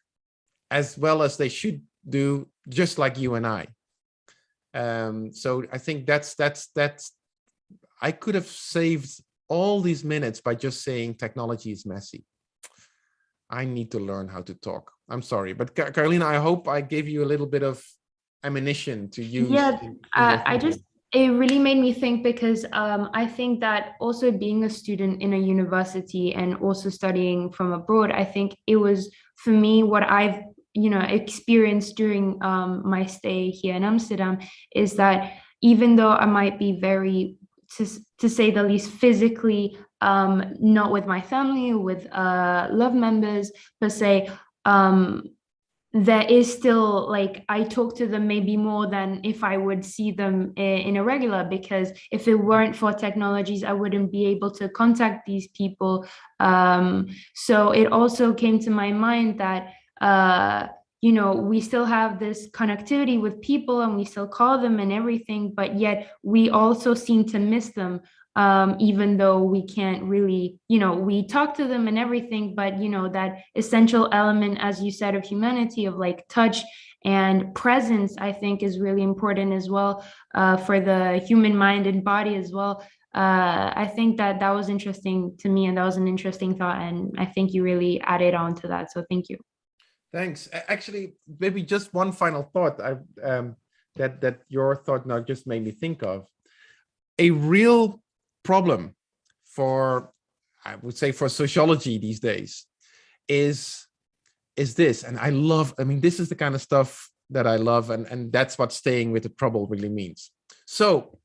as well as they should do just like you and I. So I think that's I could have saved all these minutes by just saying technology is messy. I need to learn how to talk. I'm sorry, but Carolina, I hope I gave you a little bit of ammunition to use. Yeah, in your I just, thinking. it really made me think because I think that also being a student in a university and also studying from abroad, I think it was for me what I've, you know, experienced during my stay here in Amsterdam is that even though I might be very, to say the least, physically not with my family, with love members per se, there is still like I talk to them maybe more than if I would see them in a regular, because if it weren't for technologies, I wouldn't be able to contact these people. So it also came to my mind that you know, we still have this connectivity with people and we still call them and everything, but yet we also seem to miss them. Even though we can't really, you know, we talk to them and everything, but, you know, that essential element, as you said, of humanity, of like touch and presence, I think is really important as well for the human mind and body as well. I think that that was interesting to me and that was an interesting thought. And I think you really added on to that. So thank you. Thanks. Actually, maybe just one final thought that your thought now just made me think of. A real problem for, I would say, for sociology these days is this. And I mean, this is the kind of stuff that I love, and that's what staying with the trouble really means. So,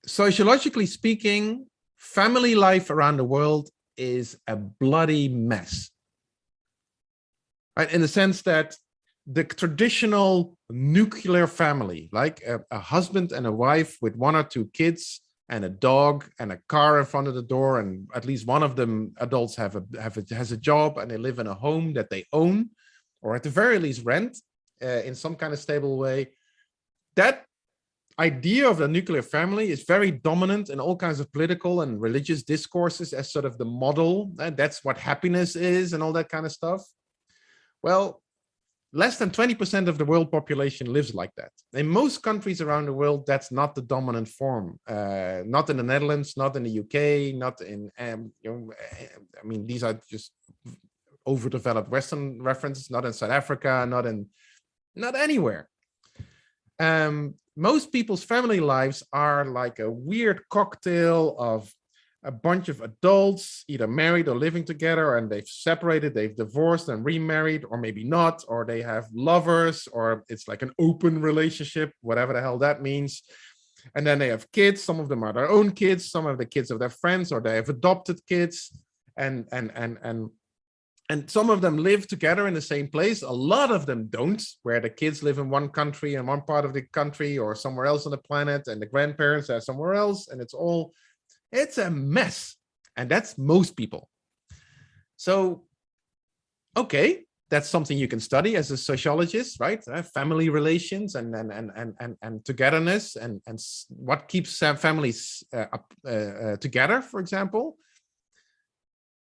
sociologically speaking, family life around the world is a bloody mess, right? In the sense that the traditional nuclear family, like a husband and a wife with 1 or 2 kids and a dog and a car in front of the door, and at least one of them adults has a job and they live in a home that they own, or at the very least rent in some kind of stable way. That idea of the nuclear family is very dominant in all kinds of political and religious discourses as sort of the model, and that's what happiness is and all that kind of stuff. Well, less than 20% of the world population lives like that. In most countries around the world, that's not the dominant form. Not in the Netherlands, not in the UK, not in, you know, I mean, these are just overdeveloped Western references, not in South Africa, not anywhere. Most people's family lives are like a weird cocktail of a bunch of adults, either married or living together, and they've separated, they've divorced and remarried, or maybe not, or they have lovers, or it's like an open relationship, whatever the hell that means. And then they have kids. Some of them are their own kids, some of the kids of their friends, or they have adopted kids, and some of them live together in the same place. A lot of them don't, where the kids live in one country, in one part of the country, or somewhere else on the planet, and the grandparents are somewhere else, and it's a mess. And that's most people. So, okay, that's something you can study as a sociologist, right? Family relations and togetherness and what keeps families together, for example.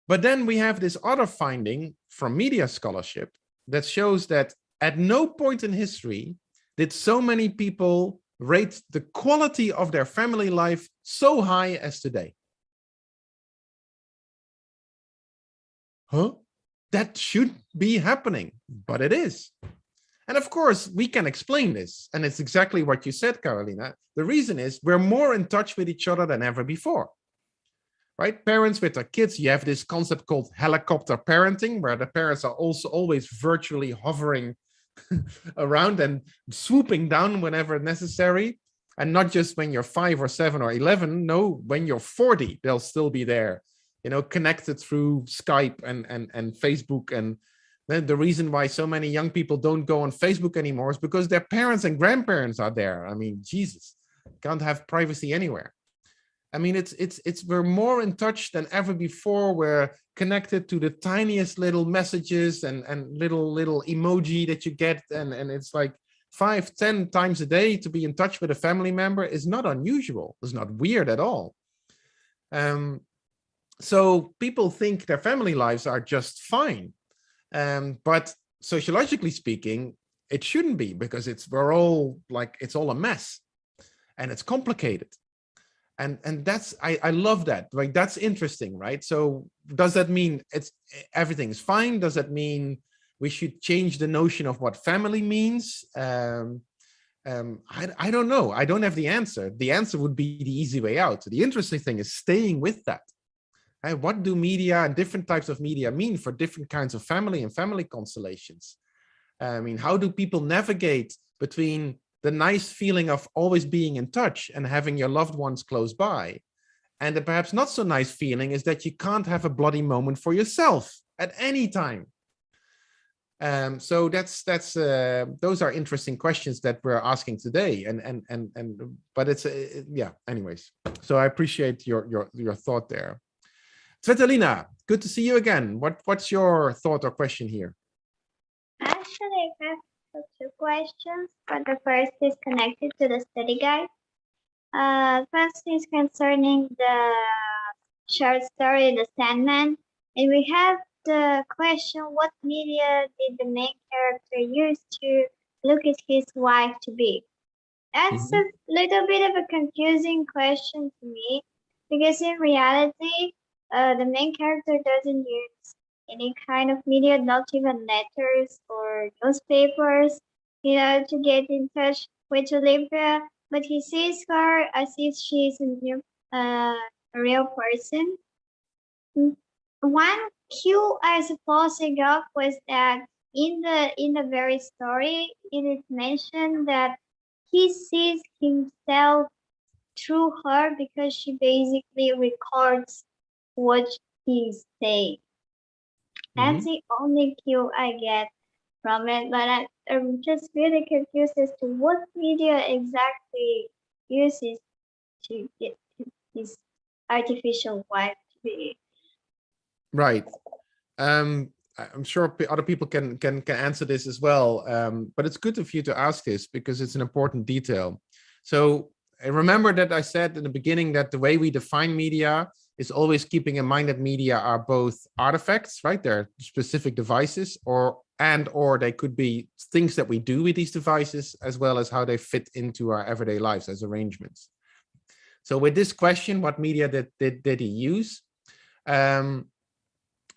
But then we have this other finding from media scholarship that shows that at no point in history did so many people rate the quality of their family life so high as today. Huh? That should be happening, but it is. And of course, we can explain this. And it's exactly what you said, Carolina. The reason is we're more in touch with each other than ever before. Right? Parents with their kids, you have this concept called helicopter parenting, where the parents are also always virtually hovering around and swooping down whenever necessary. And not just when you're 5 or 7 or 11. No, when you're 40, they'll still be there, you know, connected through Skype and Facebook. And then the reason why so many young people don't go on Facebook anymore is because their parents and grandparents are there. I mean, Jesus, can't have privacy anywhere. I mean, we're more in touch than ever before. We're connected to the tiniest little messages and little emoji that you get. And it's like 5-10 times a day to be in touch with a family member is not unusual. It's not weird at all. So people think their family lives are just fine. But sociologically speaking, it shouldn't be, because we're all like, it's all a mess and it's complicated. And that's, I love that. Like, that's interesting, right? So does that mean everything's fine? Does that mean we should change the notion of what family means? I don't know. I don't have the answer. The answer would be the easy way out. The interesting thing is staying with that. And what do media and different types of media mean for different kinds of family and family constellations? I mean, how do people navigate between the nice feeling of always being in touch and having your loved ones close by, and the perhaps not so nice feeling is that you can't have a bloody moment for yourself at any time? So those are interesting questions that we're asking today, but it's yeah. Anyways, so I appreciate your thought there. Svetlina, good to see you again. What's your thought or question here? Actually, I have two questions, but the first is connected to the study guide. First is concerning the short story, The Sandman, and we have the question, what media did the main character use to look at his wife to be? That's a little bit of a confusing question to me, because in reality, the main character doesn't use any kind of media, not even letters or newspapers, to get in touch with Olivia, but he sees her as if she's a real person. One cue I suppose I got was that in the very story, it is mentioned that he sees himself through her because she basically records what he's saying. That's the only cue I get from it, but I'm just really confused as to what media exactly uses to get his artificial wife to be. Right. I'm sure other people can answer this as well, but it's good of you to ask this because it's an important detail. So remember that I said in the beginning that the way we define media is always keeping in mind that media are both artifacts, right? They're specific devices, or they could be things that we do with these devices, as well as how they fit into our everyday lives as arrangements. So with this question, what media did he use?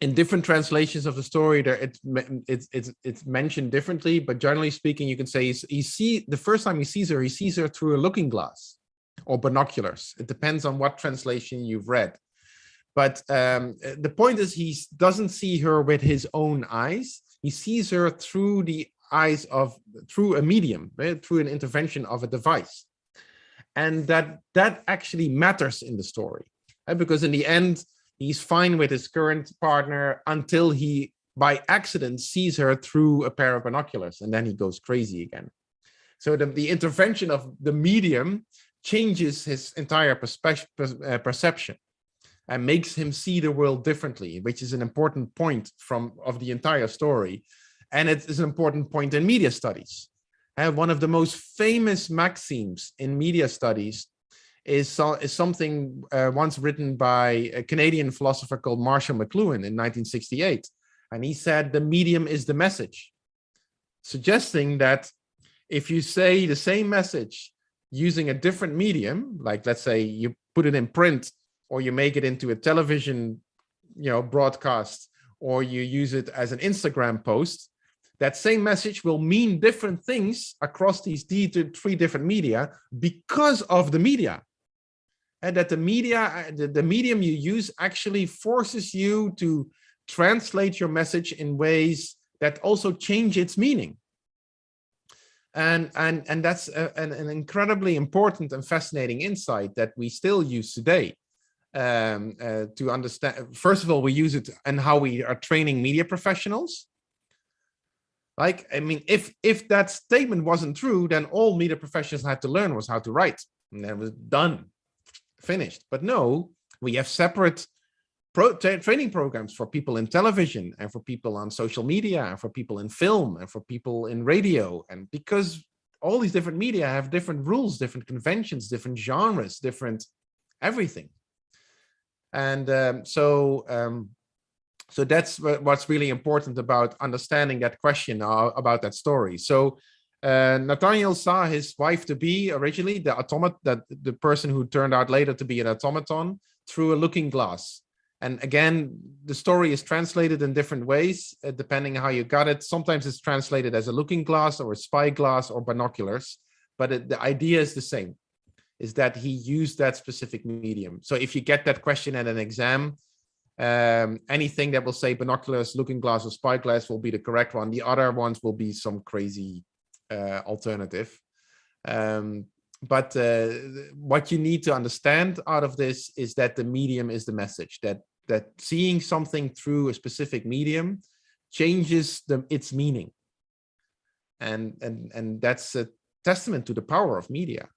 In different translations of the story, there it's mentioned differently, but generally speaking, you can say the first time he sees her through a looking glass or binoculars. It depends on what translation you've read. But the point is, he doesn't see her with his own eyes. He sees her through the eyes through a medium, right? Through an intervention of a device. And that actually matters in the story, right? Because in the end, he's fine with his current partner until he, by accident, sees her through a pair of binoculars, and then he goes crazy again. So the intervention of the medium changes his entire perception and makes him see the world differently, which is an important point of the entire story. And it is an important point in media studies. And one of the most famous maxims in media studies is something once written by a Canadian philosopher called Marshall McLuhan in 1968. And he said, the medium is the message, suggesting that if you say the same message using a different medium, like let's say you put it in print, or you make it into a television, broadcast, or you use it as an Instagram post, that same message will mean different things across these three different media because of the media. And that the medium you use actually forces you to translate your message in ways that also change its meaning. And that's an incredibly important and fascinating insight that we still use today. To understand, first of all, we use it in how we are training media professionals. Like, I mean, if that statement wasn't true, then all media professionals had to learn was how to write, and that was done, finished. But no, we have separate training programs for people in television, and for people on social media, and for people in film, and for people in radio. And because all these different media have different rules, different conventions, different genres, different everything. And So that's what's really important about understanding that question about that story. So Nathaniel saw his wife to be originally the person who turned out later to be an automaton through a looking glass. And again, the story is translated in different ways, depending on how you got it. Sometimes it's translated as a looking glass or a spyglass or binoculars, but the idea is the same, is that he used that specific medium. So if you get that question at an exam, anything that will say binoculars, looking glass, or spyglass will be the correct one. The other ones will be some crazy alternative. But what you need to understand out of this is that the medium is the message, that seeing something through a specific medium changes its meaning. And that's a testament to the power of media.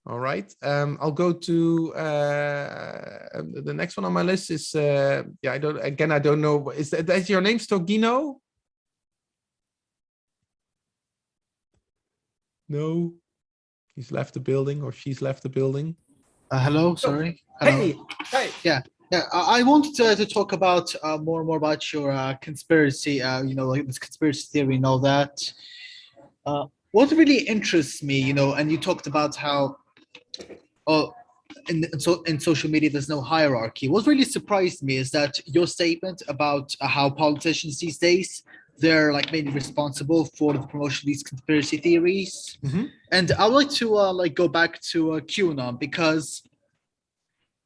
All right, I'll go to the next one on my list is, yeah, I don't know, is your name Stogino? No, he's left the building or she's left the building. Hello, sorry. Hello. Hey. Yeah. I wanted to talk about more and more about your conspiracy, like this conspiracy theory and all that. What really interests me, and you talked about how, in social media there's no hierarchy. What really surprised me is that your statement about how politicians these days, they're like mainly responsible for the promotion of these conspiracy theories. Mm-hmm. And I would like to go back to QAnon, because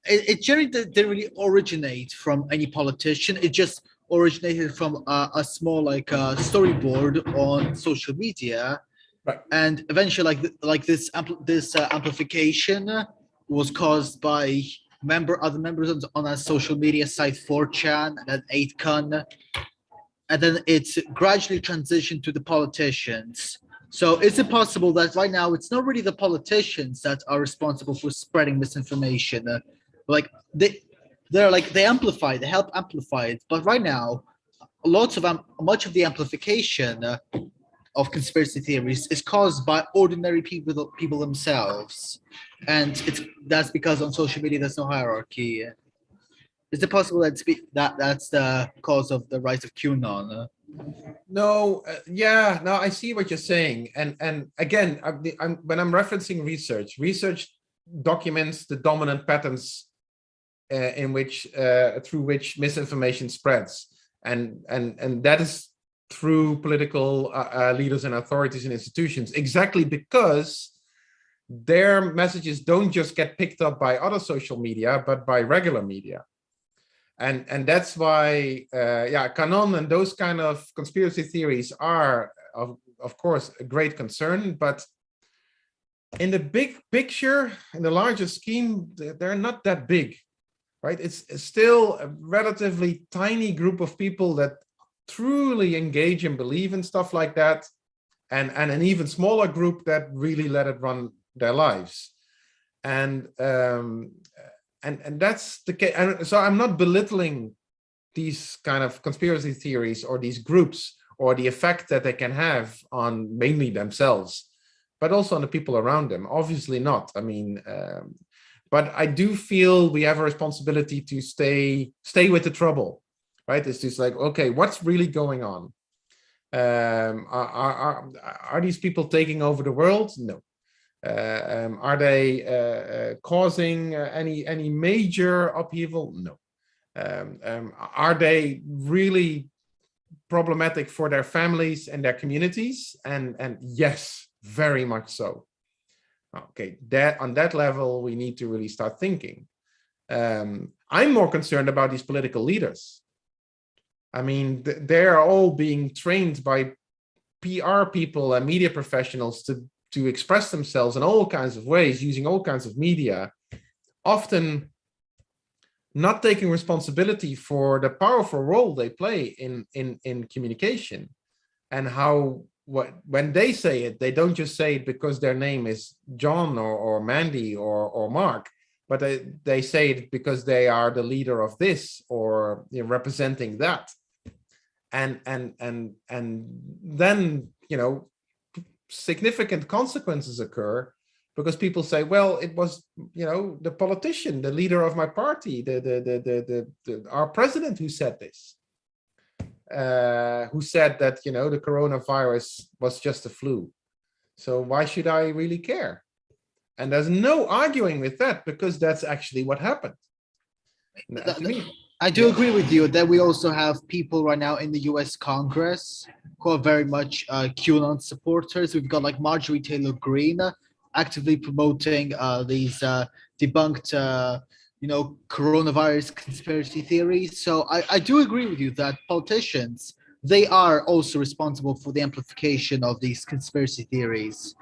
it generally didn't really originate from any politician. It just originated from a small storyboard on social media, right? And eventually, this amplification was caused by other members on a social media site, 4chan, and then 8chan, and then it's gradually transitioned to the politicians. So is it possible that right now it's not really the politicians that are responsible for spreading misinformation? They help amplify it, but right now, much of the amplification of conspiracy theories is caused by ordinary people themselves, and that's because on social media there's no hierarchy. Is it possible that that's the cause of the rise of QAnon? No, no, I see what you're saying, and again, when I'm referencing research documents the dominant patterns through which misinformation spreads, and that is through political leaders and authorities and institutions, exactly because their messages don't just get picked up by other social media, but by regular media. And that's why, QAnon and those kind of conspiracy theories are, of course, a great concern. But in the big picture, in the larger scheme, they're not that big, right? It's still a relatively tiny group of people that truly engage and believe in stuff like that, and an even smaller group that really let it run their lives. And that's the case. And so I'm not belittling these kind of conspiracy theories or these groups or the effect that they can have on mainly themselves, but also on the people around them. Obviously not. I mean, but I do feel we have a responsibility to stay with the trouble, right? It's just like, okay, what's really going on? Are these people taking over the world? No. Are they causing any major upheaval? No. Are they really problematic for their families and their communities? And yes, very much so. Okay, on that level, we need to really start thinking. I'm more concerned about these political leaders. I mean, they're all being trained by PR people and media professionals to express themselves in all kinds of ways, using all kinds of media, often not taking responsibility for the powerful role they play in communication, and how when they say it, they don't just say it because their name is John or Mandy or Mark, but they say it because they are the leader of this or representing that, and then significant consequences occur because people say, well, it was, the politician, the leader of my party, our president who said this, who said that, the coronavirus was just a flu. So why should I really care? And there's no arguing with that, because that's actually what happened. To me, I do agree with you that we also have people right now in the US Congress who are very much QAnon supporters. We've got like Marjorie Taylor Greene actively promoting these debunked, coronavirus conspiracy theories. So I do agree with you that politicians, they are also responsible for the amplification of these conspiracy theories.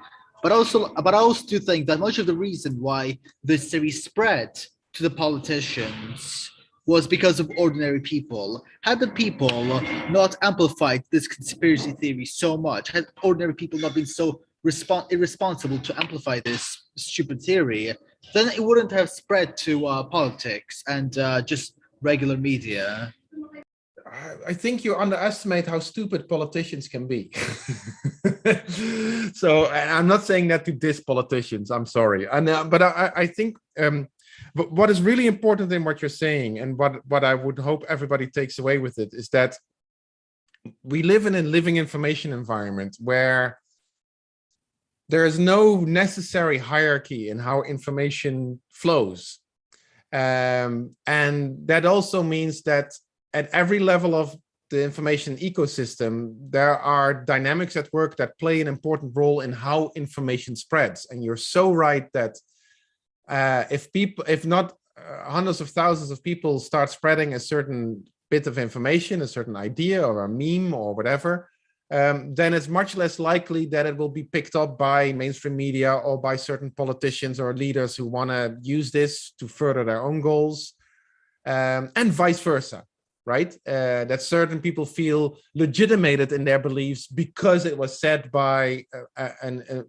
But I also do think that much of the reason why this series spread to the politicians was because of ordinary people. Had the people not amplified this conspiracy theory so much, had ordinary people not been so irresponsible to amplify this stupid theory, then it wouldn't have spread to politics and just regular media. I think you underestimate how stupid politicians can be. So, and I'm not saying that to diss politicians, I'm sorry. But I think what is really important in what you're saying, and what I would hope everybody takes away with it, is that we live in a living information environment where there is no necessary hierarchy in how information flows. And that also means that at every level of the information ecosystem, there are dynamics at work that play an important role in how information spreads. And you're so right that if not hundreds of thousands of people start spreading a certain bit of information, a certain idea or a meme or whatever, then it's much less likely that it will be picked up by mainstream media or by certain politicians or leaders who want to use this to further their own goals, and vice versa. Right? That certain people feel legitimated in their beliefs because it was said by an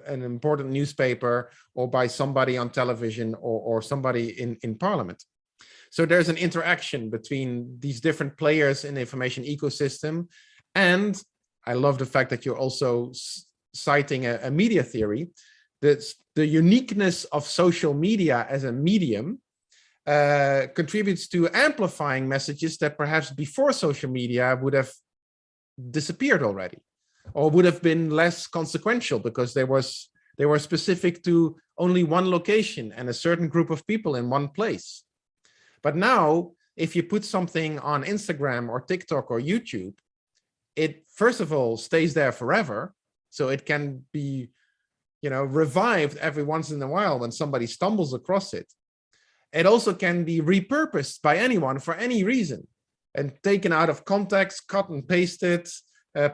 important newspaper or by somebody on television or somebody in parliament. So there's an interaction between these different players in the information ecosystem. And I love the fact that you're also citing a media theory. That's the uniqueness of social media as a medium contributes to amplifying messages that perhaps before social media would have disappeared already, or would have been less consequential because they were specific to only one location and a certain group of people in one place. But now, if you put something on Instagram or TikTok or YouTube, it first of all stays there forever, so it can be, revived every once in a while when somebody stumbles across it. It also can be repurposed by anyone for any reason and taken out of context, cut and pasted,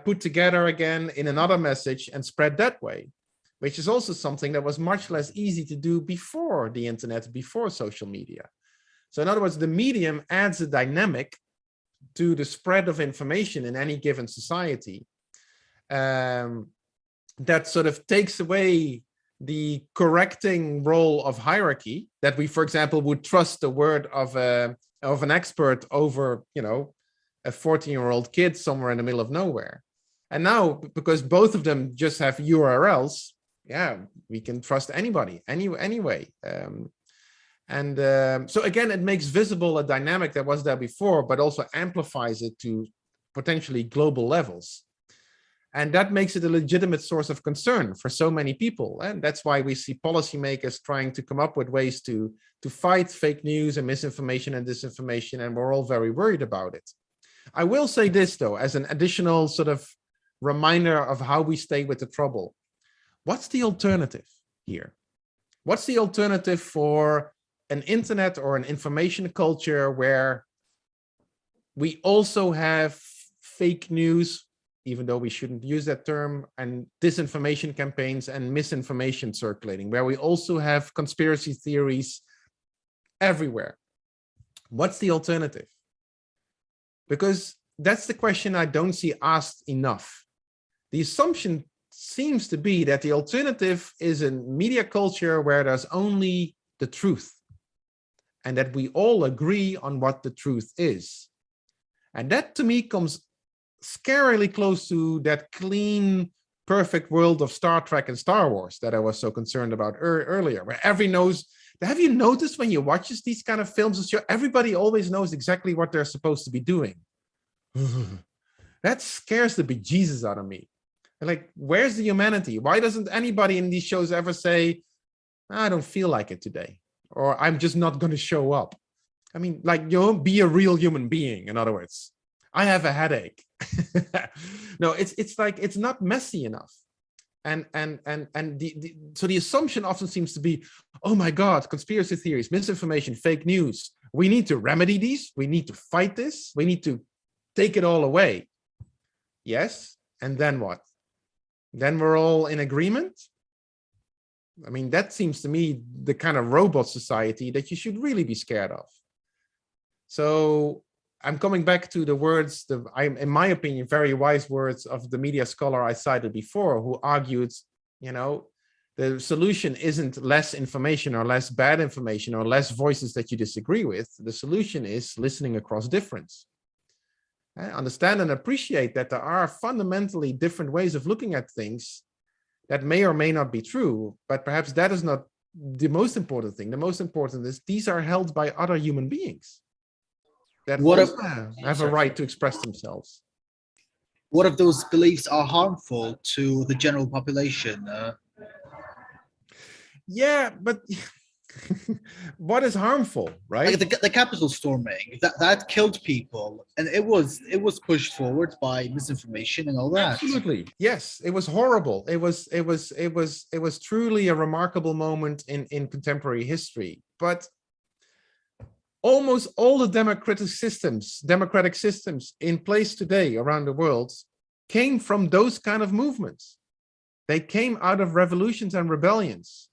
put together again in another message and spread that way, which is also something that was much less easy to do before the internet, before social media. So in other words, the medium adds a dynamic to the spread of information in any given society that sort of takes away the correcting role of hierarchy that we, for example, would trust the word of an expert over, a 14-year-old kid somewhere in the middle of nowhere. And now, because both of them just have URLs, we can trust anybody anyway. So again, it makes visible a dynamic that was there before, but also amplifies it to potentially global levels. And that makes it a legitimate source of concern for so many people. And that's why we see policymakers trying to come up with ways to fight fake news and misinformation and disinformation. And we're all very worried about it. I will say this, though, as an additional sort of reminder of how we stay with the trouble. What's the alternative here? What's the alternative for an internet or an information culture where we also have fake news, even though we shouldn't use that term, and disinformation campaigns and misinformation circulating, where we also have conspiracy theories everywhere? What's the alternative? Because that's the question I don't see asked enough. The assumption seems to be that the alternative is a media culture where there's only the truth, and that we all agree on what the truth is. And that to me comes scarily close to that clean perfect world of Star Trek and Star Wars that I was so concerned about earlier, where have you noticed when you watch these kind of films, everybody always knows exactly what they're supposed to be doing? That scares the bejesus out of me. Like, where's the humanity? Why doesn't anybody in these shows ever say, I don't feel like it today, or I'm just not going to show up? I mean, like, be a real human being. In other words, I have a headache. No, it's like, it's not messy enough. And so the assumption often seems to be, oh my God, conspiracy theories, misinformation, fake news. We need to remedy these. We need to fight this. We need to take it all away. Yes. And then what? Then we're all in agreement. I mean, that seems to me the kind of robot society that you should really be scared of. So I'm coming back to the words, in my opinion, very wise words of the media scholar I cited before, who argued, the solution isn't less information or less bad information or less voices that you disagree with. The solution is listening across difference. Understand and appreciate that there are fundamentally different ways of looking at things that may or may not be true, but perhaps that is not the most important thing. The most important is these are held by other human beings that have a right to express themselves. What if those beliefs are harmful to the general population? Yeah, but what is harmful, right? Like the Capitol storming that killed people, and it was pushed forward by misinformation and all that. Absolutely, yes, it was horrible. It was truly a remarkable moment in contemporary history. But almost all the democratic systems in place today around the world came from those kind of movements. They came out of revolutions and rebellions.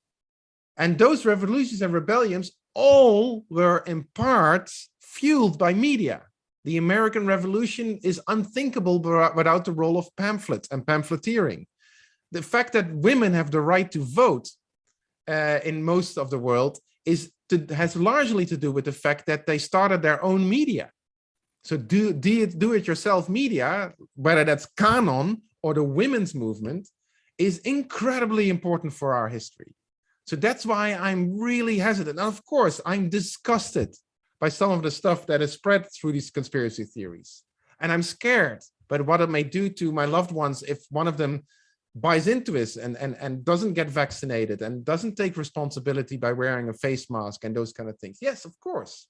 And those revolutions and rebellions all were in part fueled by media. The American Revolution is unthinkable without the role of pamphlets and pamphleteering. The fact that women have the right to vote in most of the world has largely to do with the fact that they started their own media. So do-it-yourself media, whether that's Canon or the women's movement, is incredibly important for our history. So that's why I'm really hesitant. And of course, I'm disgusted by some of the stuff that is spread through these conspiracy theories. And I'm scared by what it may do to my loved ones if one of them buys into this and doesn't get vaccinated and doesn't take responsibility by wearing a face mask and those kind of things. Yes, of course.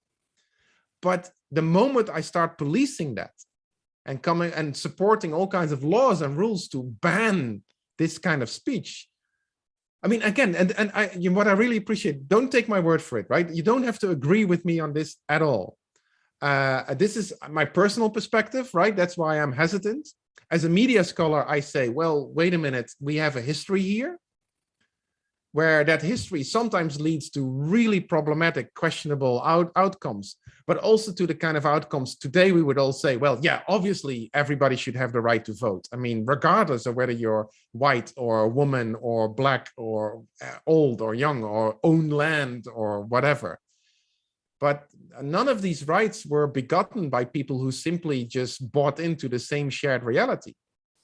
But the moment I start policing that and coming and supporting all kinds of laws and rules to ban this kind of speech, I mean, again, what I really appreciate, don't take my word for it, right? You don't have to agree with me on this at all. This is my personal perspective, right? That's why I'm hesitant. As a media scholar, I say, well, wait a minute, we have a history here where that history sometimes leads to really problematic, questionable outcomes, but also to the kind of outcomes today we would all say, well, yeah, obviously everybody should have the right to vote. I mean, regardless of whether you're white or a woman or black or old or young or own land or whatever. But none of these rights were begotten by people who simply just bought into the same shared reality.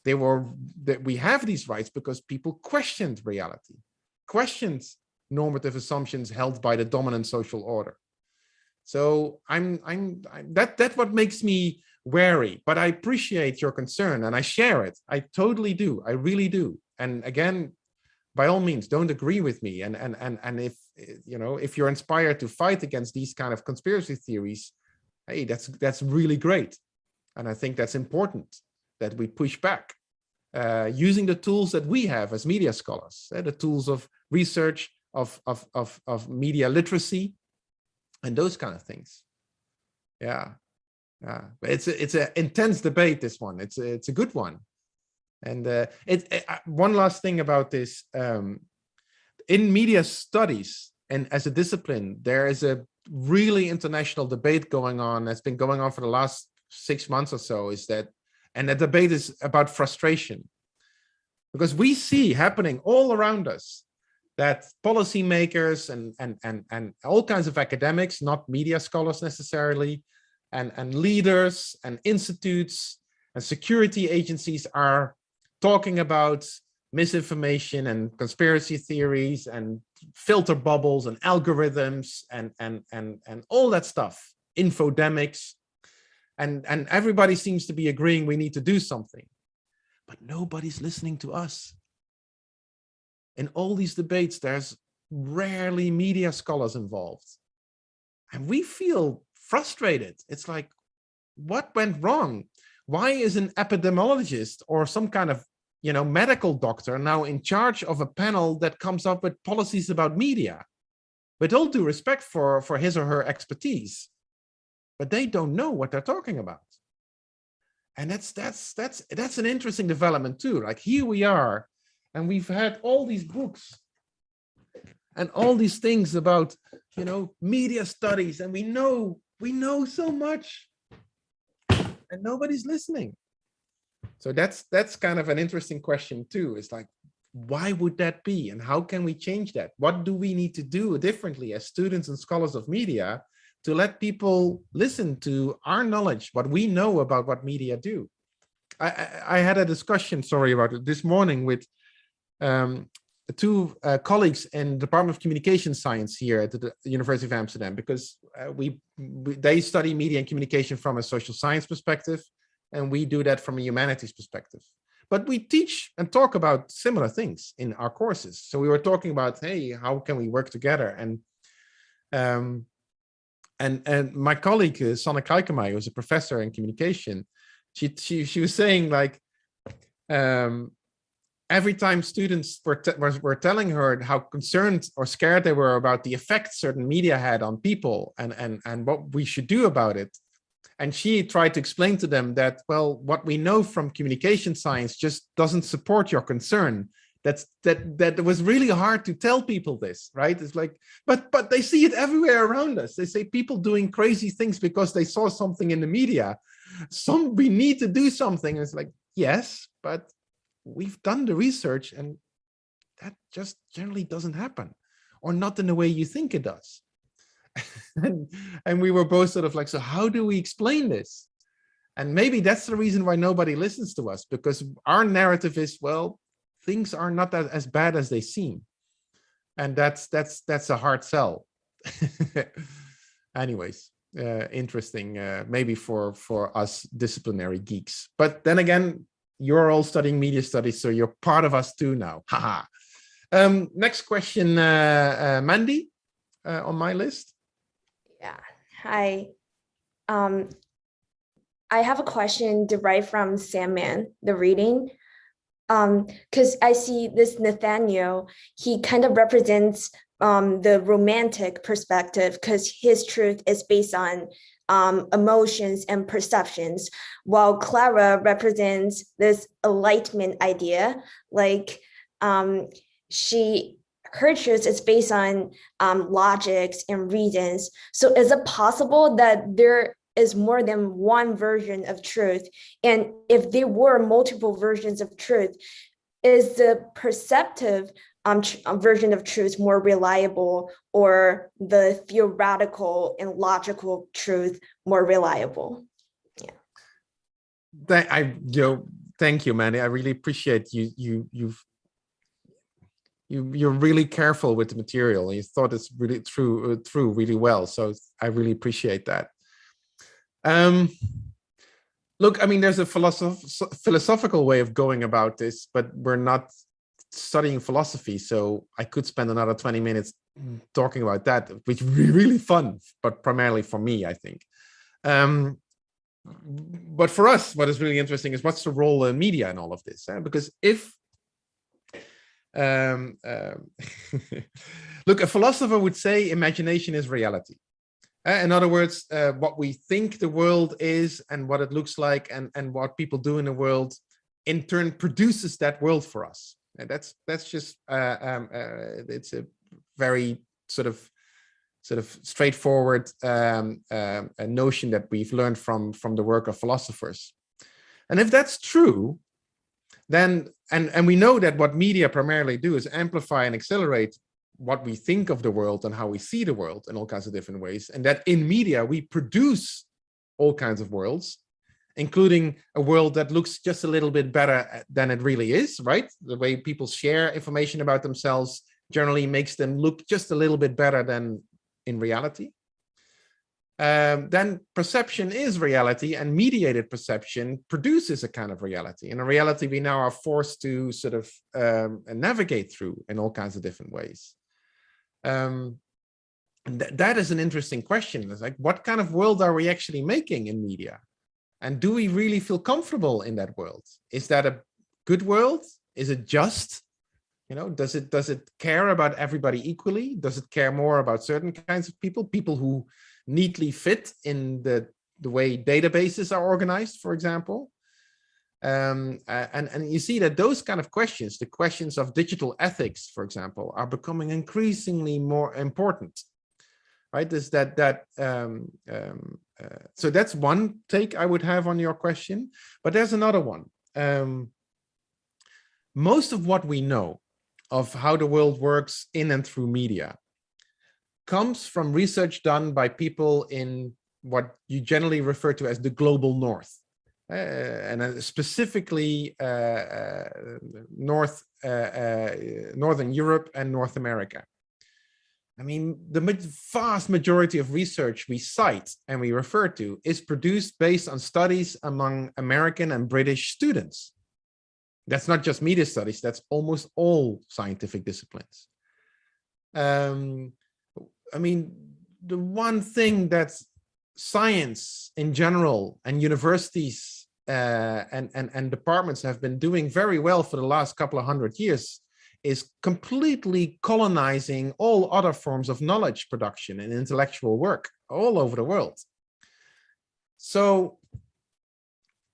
We have these rights because people questioned reality, questioned normative assumptions held by the dominant social order. So that's what makes me wary, but I appreciate your concern and I share it. I totally do. I really do. And again, by all means, don't agree with me. And if you're inspired to fight against these kind of conspiracy theories, hey, that's really great. And I think that's important that we push back using the tools that we have as media scholars, the tools of research, of media literacy, and those kind of things. Yeah. But it's an intense debate, this one. It's a good one. And one last thing about this, in media studies and as a discipline, there is a really international debate going on that's been going on for the last 6 months or so, and the debate is about frustration. Because we see happening all around us that policymakers and all kinds of academics, not media scholars necessarily, and leaders and institutes and security agencies are talking about misinformation and conspiracy theories and filter bubbles and algorithms and all that stuff, infodemics. And everybody seems to be agreeing we need to do something, but nobody's listening to us. In all these debates, there's rarely media scholars involved. And we feel frustrated. It's like, what went wrong? Why is an epidemiologist or some kind of, medical doctor now in charge of a panel that comes up with policies about media? With all due respect for his or her expertise, but they don't know what they're talking about. And that's an interesting development too. Like, here we are, and we've had all these books and all these things about, media studies, and we know so much, and nobody's listening. So that's kind of an interesting question too. It's like, why would that be, and how can we change that? What do we need to do differently as students and scholars of media to let people listen to our knowledge, what we know about what media do? I had a discussion, sorry about it, this morning with two colleagues in the Department of Communication Science here at the University of Amsterdam, because they study media and communication from a social science perspective, and we do that from a humanities perspective. But we teach and talk about similar things in our courses. So we were talking about, hey, how can we work together? And my colleague, Sanne Kuikemeijer, who's a professor in communication, she was saying, like, every time students were telling her how concerned or scared they were about the effect certain media had on people and what we should do about it. And she tried to explain to them that, well, what we know from communication science just doesn't support your concern. That it was really hard to tell people this, right? It's like, but they see it everywhere around us. They say people doing crazy things because they saw something in the media. We need to do something. And it's like, yes, but we've done the research and that just generally doesn't happen, or not in the way you think it does. and we were both sort of like, so how do we explain this? And maybe that's the reason why nobody listens to us, because our narrative is, well, things are not as bad as they seem. And that's a hard sell. Anyways, interesting, maybe for us disciplinary geeks. But then again, you're all studying media studies, so you're part of us too now. Haha. Next question, Mandy, on my list. Yeah, hi. I have a question derived from Sandman, the reading. Because I see this Nathaniel, he kind of represents the romantic perspective, because his truth is based on emotions and perceptions, while Clara represents this enlightenment idea, like her truth is based on logics and reasons. So is it possible that there is more than one version of truth? And if there were multiple versions of truth, is the perceptive version of truth more reliable, or the theoretical and logical truth more reliable? Yeah. Thank you, Mandy. I really appreciate you're really careful with the material. You thought it's really through really well. So I really appreciate that. Look, I mean, there's a philosophical way of going about this, but we're not studying philosophy. So I could spend another 20 minutes talking about that, which would be really fun, but primarily for me, I think. But for us, what is really interesting is what's the role of media in all of this? Because if, look, a philosopher would say imagination is reality. In other words, what we think the world is and what it looks like and what people do in the world in turn produces that world for us. And that's just it's a very sort of straightforward a notion that we've learned from the work of philosophers. And if that's true, then and we know that what media primarily do is amplify and accelerate what we think of the world and how we see the world in all kinds of different ways, and that in media we produce all kinds of worlds. including a world that looks just a little bit better than it really is, right? The way people share information about themselves generally makes them look just a little bit better than in reality. Then perception is reality, and mediated perception produces a kind of reality, and a reality we now are forced to sort of navigate through in all kinds of different ways. That is an interesting question. It's like, what kind of world are we actually making in media? And do we really feel comfortable in that world? Is that a good world? Is it just? You know, does it care about everybody equally? Does it care more about certain kinds of people who neatly fit in the way databases are organized, for example? And you see that those kind of questions, the questions of digital ethics, for example, are becoming increasingly more important, right? So that's one take I would have on your question, but there's another one. Most of what we know of how the world works in and through media comes from research done by people in what you generally refer to as the global north, and specifically Northern Europe and North America. I mean, the vast majority of research we cite and we refer to is produced based on studies among American and British students. That's not just media studies, that's almost all scientific disciplines. I mean, the one thing that science in general and universities and departments have been doing very well for the last couple of hundred years is completely colonizing all other forms of knowledge production and intellectual work all over the world. So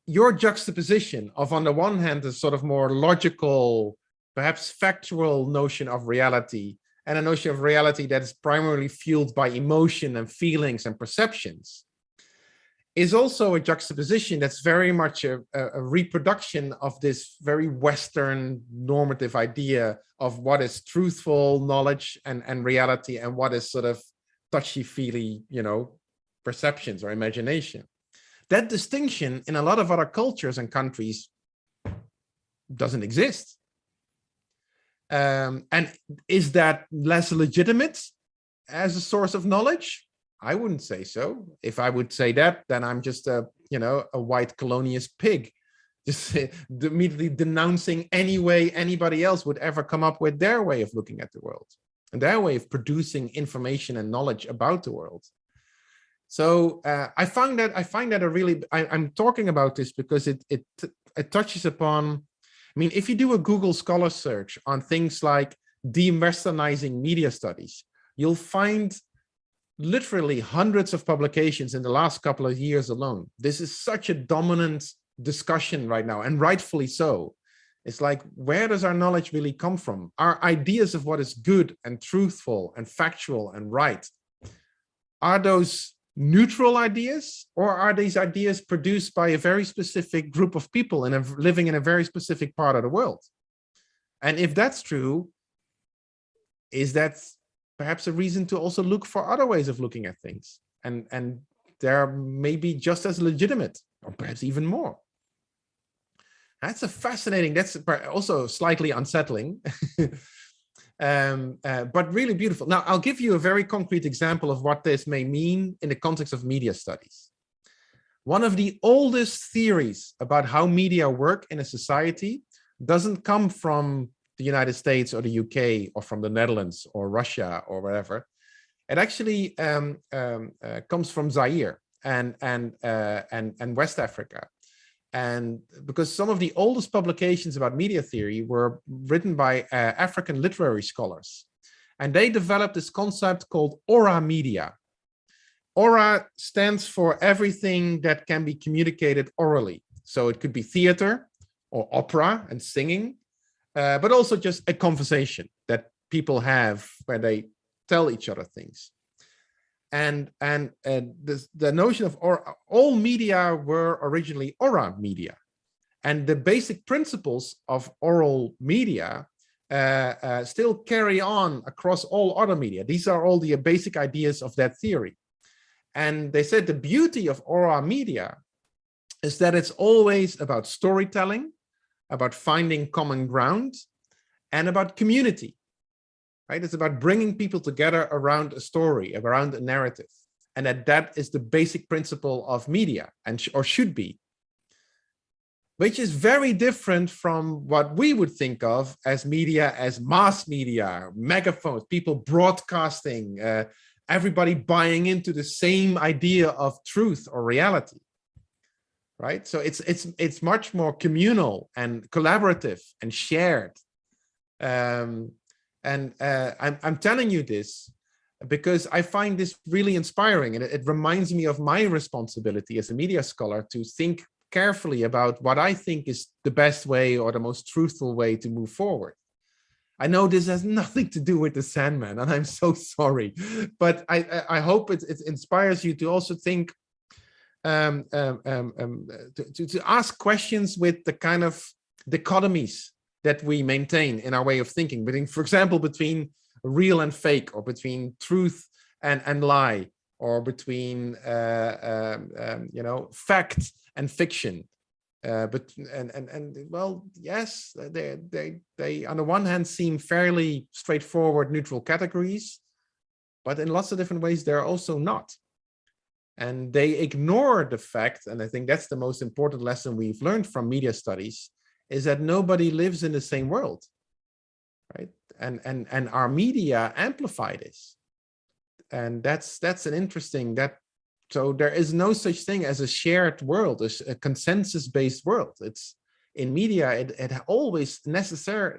your juxtaposition of, on the one hand, a sort of more logical, perhaps factual notion of reality, and a notion of reality that is primarily fueled by emotion and feelings and perceptions, is also a juxtaposition that's very much a reproduction of this very Western normative idea of what is truthful knowledge and reality, and what is sort of touchy-feely, you know, perceptions or imagination. That distinction in a lot of other cultures and countries doesn't exist. And is that less legitimate as a source of knowledge? I wouldn't say so. If I would say that, then I'm just a white colonialist pig, just immediately denouncing any way anybody else would ever come up with their way of looking at the world and their way of producing information and knowledge about the world. So I find that a really, I'm talking about this because it touches upon, I mean, if you do a Google Scholar search on things like de-Westernizing media studies, you'll find literally hundreds of publications in the last couple of years alone. This is such a dominant discussion right now, and rightfully so. It's like, where does our knowledge really come from? Our ideas of what is good and truthful and factual and right, are those neutral ideas, or are these ideas produced by a very specific group of people living in a very specific part of the world? And if that's true, is that perhaps a reason to also look for other ways of looking at things, and they're maybe just as legitimate, or perhaps even more? That's a fascinating, that's also slightly unsettling, but really beautiful. Now, I'll give you a very concrete example of what this may mean in the context of media studies. One of the oldest theories about how media work in a society doesn't come from the United States or the UK or from the Netherlands or Russia or wherever. It actually comes from Zaire and West Africa. And because some of the oldest publications about media theory were written by African literary scholars, and they developed this concept called aura media. Aura stands for everything that can be communicated orally. So it could be theater or opera and singing, but also just a conversation that people have where they tell each other things. And the notion of aura, all media were originally aura media, and the basic principles of oral media still carry on across all other media. These are all the basic ideas of that theory. And they said the beauty of aura media is that it's always about storytelling, about finding common ground, and about community, right? It's about bringing people together around a story, around a narrative, and that is the basic principle of media, and or should be, which is very different from what we would think of as media, as mass media, megaphones, people broadcasting, everybody buying into the same idea of truth or reality, right? So it's much more communal and collaborative and shared. I'm telling you this because I find this really inspiring, and it reminds me of my responsibility as a media scholar to think carefully about what I think is the best way or the most truthful way to move forward. I know this has nothing to do with the Sandman, and I'm so sorry, but I hope it inspires you to also think, to ask questions with the kind of dichotomies that we maintain in our way of thinking, between, for example, between real and fake, or between truth and lie, or between fact and fiction. Well, yes, they on the one hand seem fairly straightforward, neutral categories, but in lots of different ways they're also not. And they ignore the fact, and I think that's the most important lesson we've learned from media studies, is that nobody lives in the same world, right? And our media amplify this. And that's an interesting, so there is no such thing as a shared world, a consensus-based world. It's in media, it always necessarily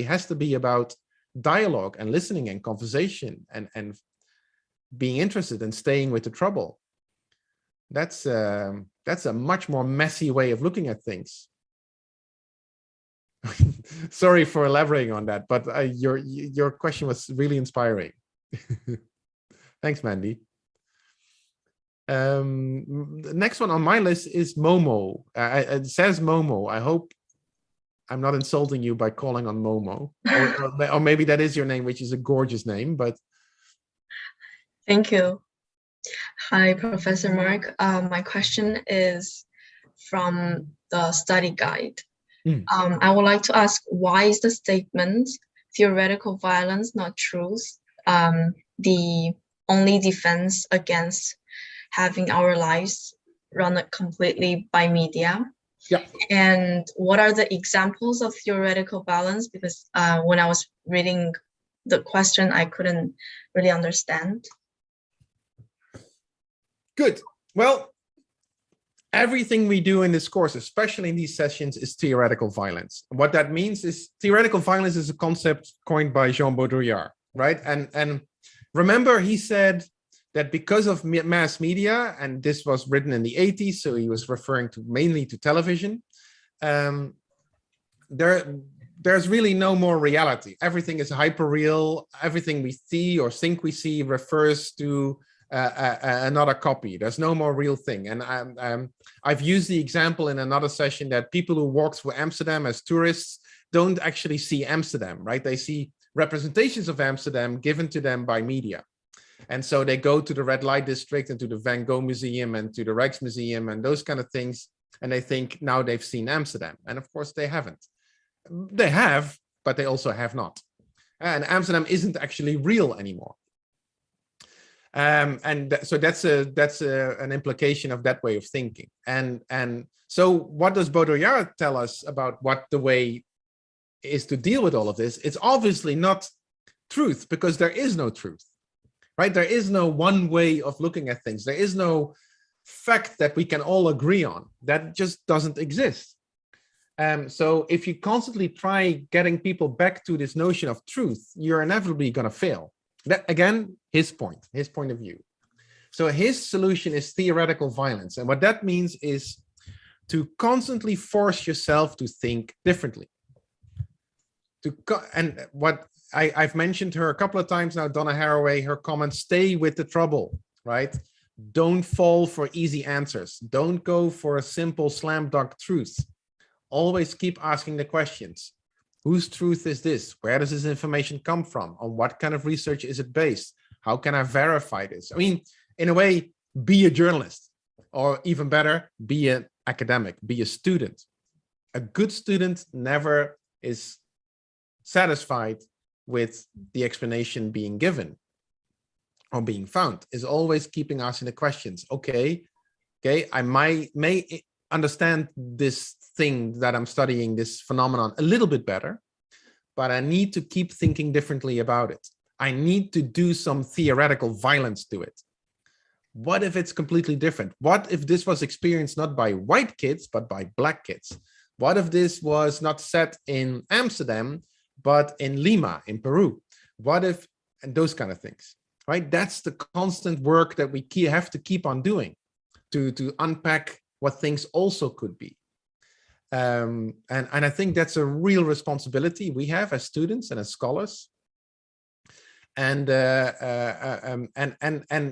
has to be about dialogue and listening and conversation and being interested and staying with the trouble. That's a much more messy way of looking at things. Sorry for elaborating on that, but your question was really inspiring. Thanks, Mandy. The next one on my list is Momo. It says Momo. I hope I'm not insulting you by calling on Momo, or maybe that is your name, which is a gorgeous name. But thank you. Hi, Professor Mark. My question is from the study guide. I would like to ask, why is the statement "theoretical violence, not truth" the only defense against having our lives run completely by media? Yeah. And what are the examples of theoretical violence? Because when I was reading the question, I couldn't really understand. Good. Well, everything we do in this course, especially in these sessions, is theoretical violence. What that means is theoretical violence is a concept coined by Jean Baudrillard, right? And remember, he said that because of mass media, and this was written in the 80s, so he was referring to mainly to television, there's really no more reality. Everything is hyperreal. Everything we see or think we see refers to another copy. There's no more real thing. And I've used the example in another session that people who walk through Amsterdam as tourists don't actually see Amsterdam, right? They see representations of Amsterdam given to them by media. And so they go to the red light district and to the Van Gogh Museum and to the Rijksmuseum and those kind of things. And they think now they've seen Amsterdam. And of course they haven't. They have, but they also have not. And Amsterdam isn't actually real anymore. So that's an implication of that way of thinking. And so what does Baudrillard tell us about what the way is to deal with all of this? It's obviously not truth, because there is no truth, right? There is no one way of looking at things. There is no fact that we can all agree on. That just doesn't exist. So if you constantly try getting people back to this notion of truth, you're inevitably going to fail. That, again, his point of view. So his solution is theoretical violence. And what that means is to constantly force yourself to think differently. And what I've mentioned her a couple of times now, Donna Haraway, her comment, stay with the trouble, right? Don't fall for easy answers. Don't go for a simple slam dunk truth. Always keep asking the questions. Whose truth is this? Where does this information come from? On what kind of research is it based? How can I verify this? I mean, in a way, be a journalist. or even better, be an academic, be a student. A good student never is satisfied with the explanation being given or being found, is always keeping asking the questions. Okay, I may understand this thing that I'm studying, this phenomenon, a little bit better, but I need to keep thinking differently about it. I need to do some theoretical violence to it. What if it's completely different? What if this was experienced not by white kids, but by Black kids? What if this was not set in Amsterdam, but in Lima, in Peru? What if, and those kind of things, right? That's the constant work that we have to keep on doing to unpack what things also could be. And I think that's a real responsibility we have as students and as scholars. And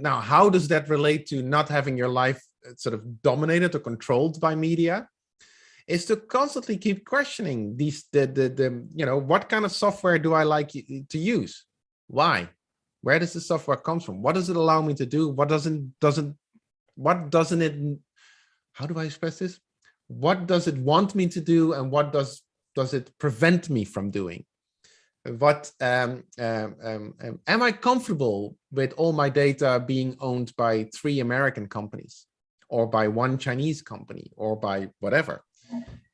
now, how does that relate to not having your life sort of dominated or controlled by media? Is to constantly keep questioning these, what kind of software do I like to use? Why? Where does the software come from? What does it allow me to do? What doesn't it, how do I express this? What does it want me to do? And what does it prevent me from doing? What am I comfortable with all my data being owned by 3 American companies, or by 1 Chinese company, or by whatever?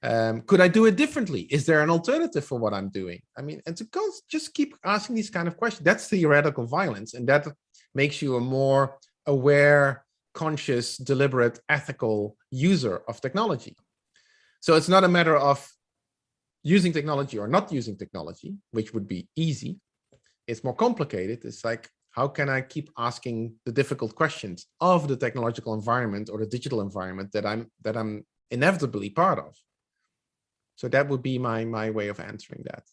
Could I do it differently? Is there an alternative for what I'm doing? I mean, and to just keep asking these kind of questions. That's theoretical violence, and that makes you a more aware, conscious, deliberate, ethical user of technology. So it's not a matter of using technology or not using technology, which would be easy. It's more complicated. It's like, how can I keep asking the difficult questions of the technological environment or the digital environment that I'm inevitably part of? So that would be my way of answering that.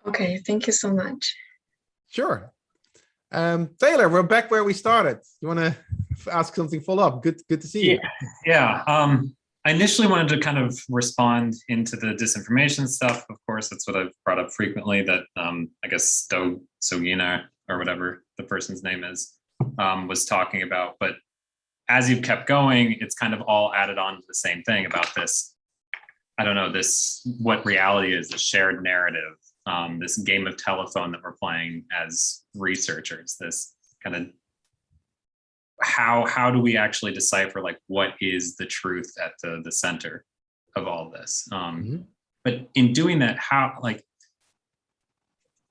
Okay, thank you so much. Sure. Taylor, we're back where we started. You want to ask something follow-up? Good to see you. Yeah. I initially wanted to kind of respond into the disinformation stuff. Of course, that's what I've brought up frequently, that I guess Sogina, or whatever the person's name is, was talking about. But as you've kept going, it's kind of all added on to the same thing about this, I don't know, what reality is, the shared narrative, this game of telephone that we're playing as researchers, this kind of, how do we actually decipher like what is the truth at the center of all this? But in doing that, how, like,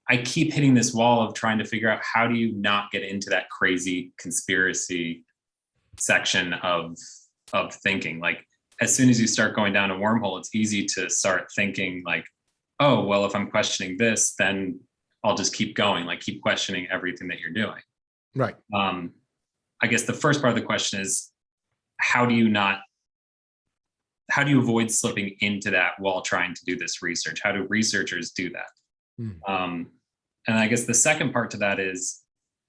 I keep hitting this wall of trying to figure out, how do you not get into that crazy conspiracy section of thinking? Like, as soon as you start going down a wormhole, it's easy to start thinking like, oh, well, if I'm questioning this, then I'll just keep going, like keep questioning everything that you're doing. Right. I guess the first part of the question is, how do you avoid slipping into that while trying to do this research? How do researchers do that? And I guess the second part to that is,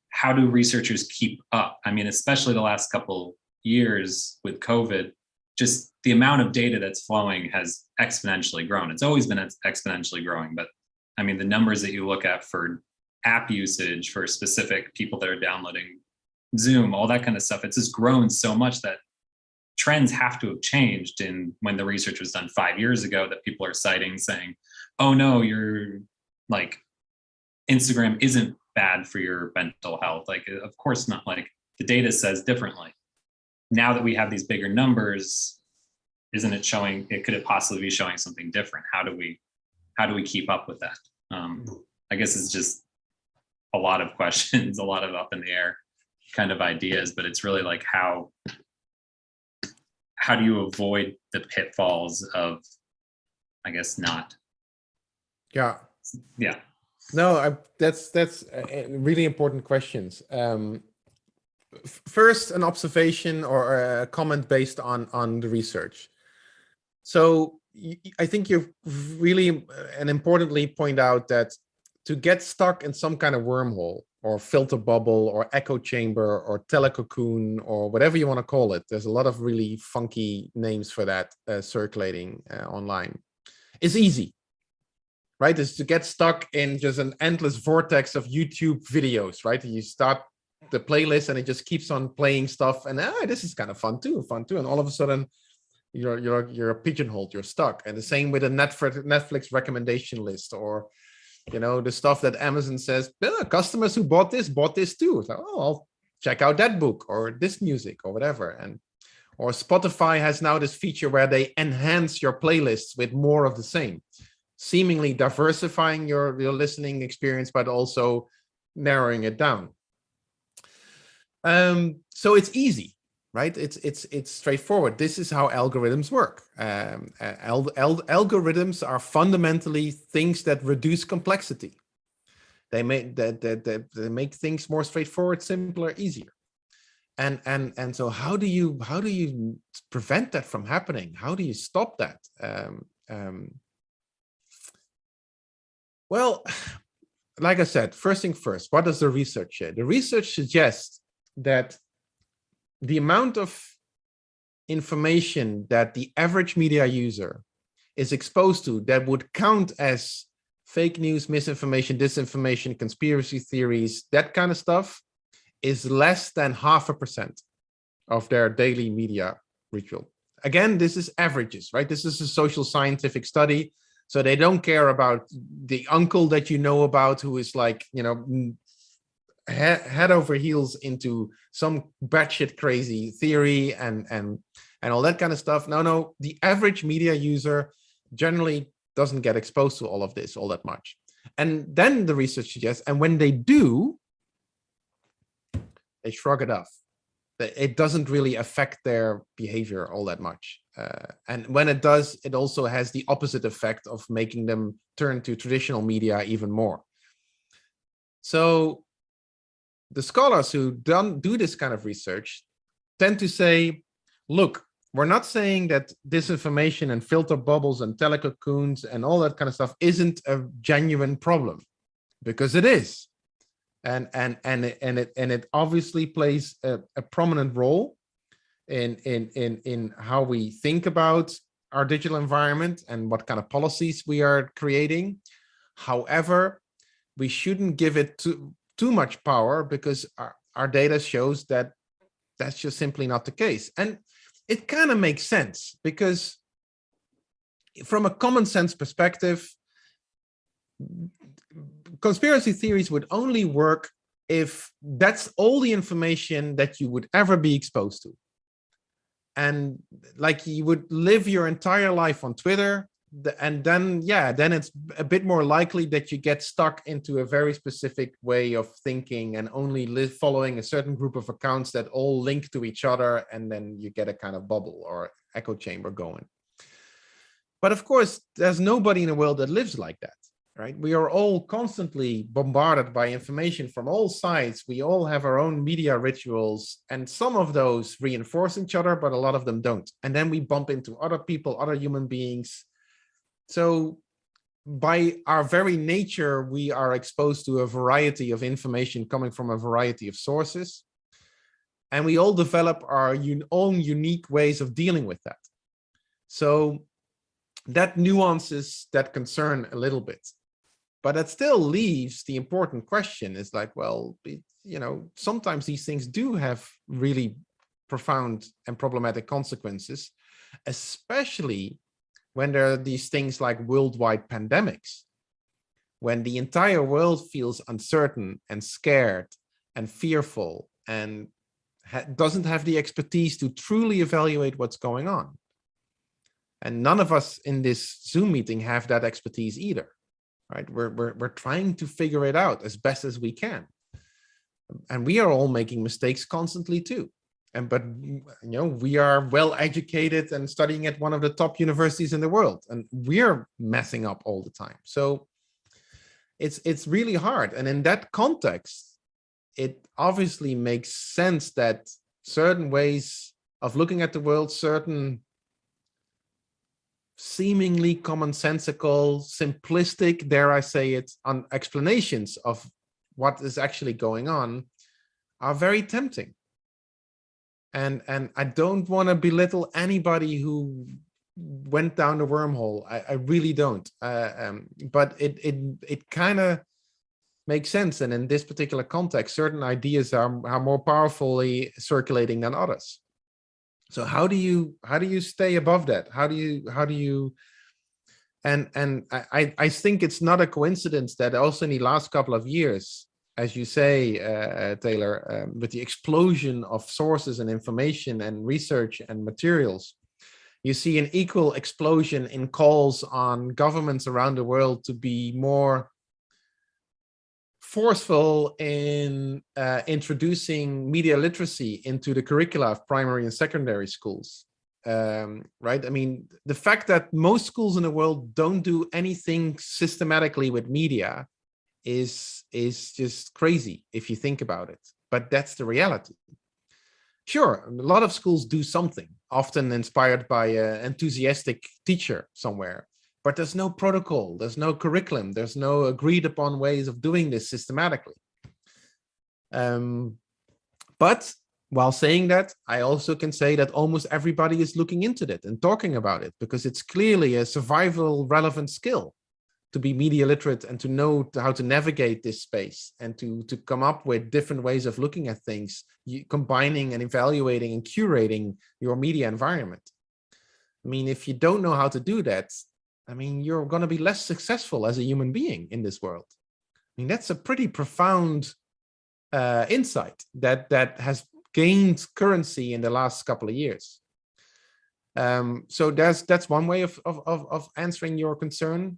how do researchers keep up? I mean, especially the last couple years with COVID, just the amount of data that's flowing has exponentially grown. It's always been exponentially growing, but I mean, the numbers that you look at for app usage, for specific people that are downloading Zoom, all that kind of stuff, it's just grown so much that trends have to have changed. And when the research was done 5 years ago, that people are citing saying, oh no, you're like, Instagram isn't bad for your mental health. Like, of course not. Like, the data says differently. Now that we have these bigger numbers, isn't it showing, could it possibly be showing something different? How do we keep up with that? I guess it's just a lot of questions, a lot of up in the air kind of ideas, but it's really like, how do you avoid the pitfalls of, I guess, not. Yeah. No, that's really important questions. First, an observation or a comment based on the research. So I think you've really and importantly point out that to get stuck in some kind of wormhole or filter bubble or echo chamber or telecocoon or whatever you want to call it, there's a lot of really funky names for that circulating online. It's easy, right? It's to get stuck in just an endless vortex of YouTube videos, right? You start the playlist and it just keeps on playing stuff, and this is kind of fun too, and all of a sudden you're pigeonholed, you're stuck. And the same with a Netflix recommendation list, or the stuff that Amazon says, customers who bought this too. So, I'll check out that book or this music or whatever. Or Spotify has now this feature where they enhance your playlists with more of the same, seemingly diversifying your listening experience, but also narrowing it down. So it's easy, right? It's straightforward. This is how algorithms work. Algorithms are fundamentally things that reduce complexity. They make things more straightforward, simpler, easier. And so how do you prevent that from happening? How do you stop that? Well, like I said, first thing first, what does the research say? The research suggests that the amount of information that the average media user is exposed to that would count as fake news, misinformation, disinformation, conspiracy theories, that kind of stuff, is less than 0.5% of their daily media ritual. Again, this is averages, right? This is a social scientific study. So they don't care about the uncle that you know about who is like, head over heels into some batshit crazy theory and all that kind of stuff. No, the average media user generally doesn't get exposed to all of this all that much. And then the research suggests, and when they do, they shrug it off. It doesn't really affect their behavior all that much. And when it does, it also has the opposite effect of making them turn to traditional media even more. So the scholars who don't do this kind of research tend to say, look, we're not saying that disinformation and filter bubbles and telecocoons and all that kind of stuff isn't a genuine problem, because it is. And it obviously plays a prominent role in how we think about our digital environment and what kind of policies we are creating. However, we shouldn't give it too much power, because our data shows that that's just simply not the case. And it kind of makes sense, because from a common sense perspective, conspiracy theories would only work if that's all the information that you would ever be exposed to. And like, you would live your entire life on Twitter, and then it's a bit more likely that you get stuck into a very specific way of thinking and only following a certain group of accounts that all link to each other, and then you get a kind of bubble or echo chamber going. But of course, there's nobody in the world that lives like that, right? We are all constantly bombarded by information from all sides. We all have our own media rituals, and some of those reinforce each other, but a lot of them don't. And then we bump into other people, other human beings. So by our very nature, we are exposed to a variety of information coming from a variety of sources. And we all develop our own unique ways of dealing with that. So that nuances that concern a little bit. But that still leaves the important question is like, well, sometimes these things do have really profound and problematic consequences, especially when there are these things like worldwide pandemics, when the entire world feels uncertain and scared and fearful and doesn't have the expertise to truly evaluate what's going on. And none of us in this Zoom meeting have that expertise either, right? We're trying to figure it out as best as we can. And we are all making mistakes constantly too. But we are well educated and studying at one of the top universities in the world, and we're messing up all the time. So it's really hard. And in that context, it obviously makes sense that certain ways of looking at the world, certain seemingly commonsensical, simplistic, dare I say it, on explanations of what is actually going on are very tempting. And I don't want to belittle anybody who went down the wormhole. I really don't. But it kind of makes sense. And in this particular context, certain ideas are more powerfully circulating than others. So how do you stay above that? How do you and I think it's not a coincidence that also in the last couple of years, as you say, Taylor, with the explosion of sources and information and research and materials, you see an equal explosion in calls on governments around the world to be more forceful in introducing media literacy into the curricula of primary and secondary schools. Right? I mean, the fact that most schools in the world don't do anything systematically with media is just crazy if you think about it. But that's the reality. Sure, a lot of schools do something, often inspired by an enthusiastic teacher somewhere. But there's no protocol, there's no curriculum, there's no agreed upon ways of doing this systematically. But while saying that, I also can say that almost everybody is looking into it and talking about it, because it's clearly a survival relevant skill to be media literate and to know how to navigate this space and to come up with different ways of looking at things, combining and evaluating and curating your media environment. I mean, if you don't know how to do that, I mean, you're going to be less successful as a human being in this world. I mean, that's a pretty profound insight that has gained currency in the last couple of years. So that's one way of answering your concern.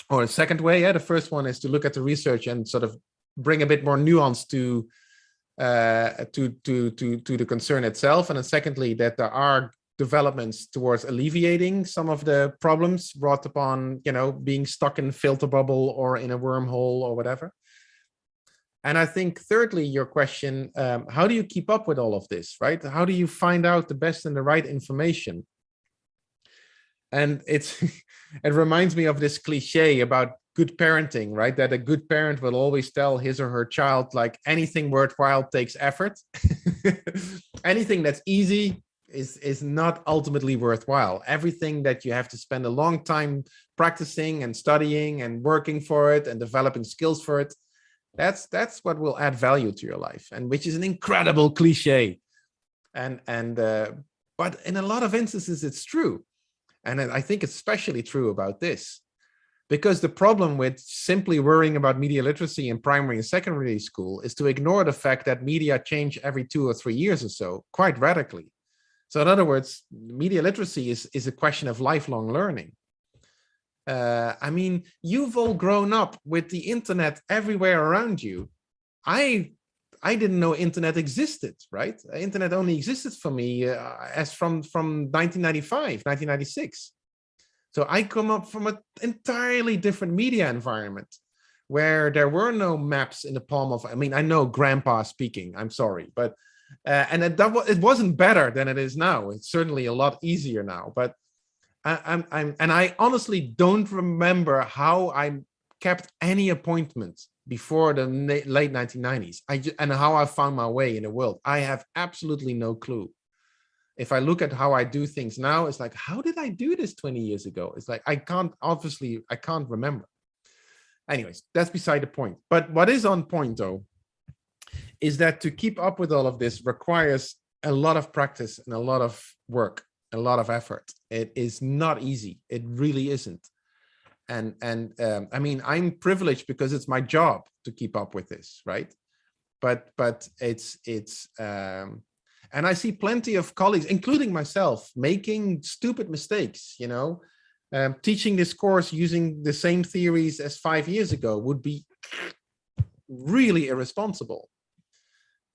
Or a second way, the first one is to look at the research and sort of bring a bit more nuance to the concern itself. And then secondly, that there are developments towards alleviating some of the problems brought upon, being stuck in a filter bubble or in a wormhole or whatever. And I think thirdly, your question, how do you keep up with all of this, right? How do you find out the best and the right information? And it reminds me of this cliche about good parenting, right? That a good parent will always tell his or her child, like, anything worthwhile takes effort. Anything that's easy is not ultimately worthwhile. Everything that you have to spend a long time practicing and studying and working for it and developing skills for it, that's what will add value to your life, and which is an incredible cliche. But in a lot of instances, it's true. And I think it's especially true about this, because the problem with simply worrying about media literacy in primary and secondary school is to ignore the fact that media change every 2 or 3 years or so, quite radically. So in other words, media literacy is a question of lifelong learning. I mean, you've all grown up with the internet everywhere around you. I didn't know internet existed, right? Internet only existed for me as from 1995, 1996. So I come up from an entirely different media environment where there were no maps in the palm of, I mean, I know grandpa speaking, I'm sorry, but, and it wasn't better than it is now. It's certainly a lot easier now, but I honestly don't remember how I kept any appointments before the late 1990s, and how I found my way in the world. I have absolutely no clue. If I look at how I do things now, it's like, how did I do this 20 years ago? It's like, I can't remember. Anyways, that's beside the point. But what is on point, though, is that to keep up with all of this requires a lot of practice and a lot of work, a lot of effort. It is not easy. It really isn't. And I mean, I'm privileged because it's my job to keep up with this, right? But it's and I see plenty of colleagues, including myself, making stupid mistakes. Teaching this course using the same theories as 5 years ago would be really irresponsible.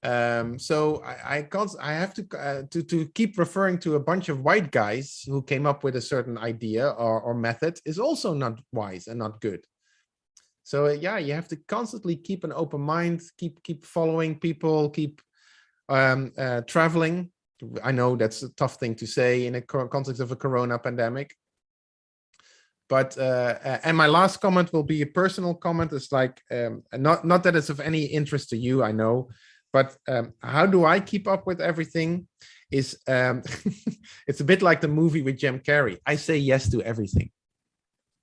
So I have to keep referring to a bunch of white guys who came up with a certain idea or method is also not wise and not good. So yeah, you have to constantly keep an open mind, keep following people, keep traveling. I know that's a tough thing to say in a context of a corona pandemic. But and my last comment will be a personal comment. It's like not that it's of any interest to you, I know. But how do I keep up with everything is, it's a bit like the movie with Jim Carrey. I say yes to everything.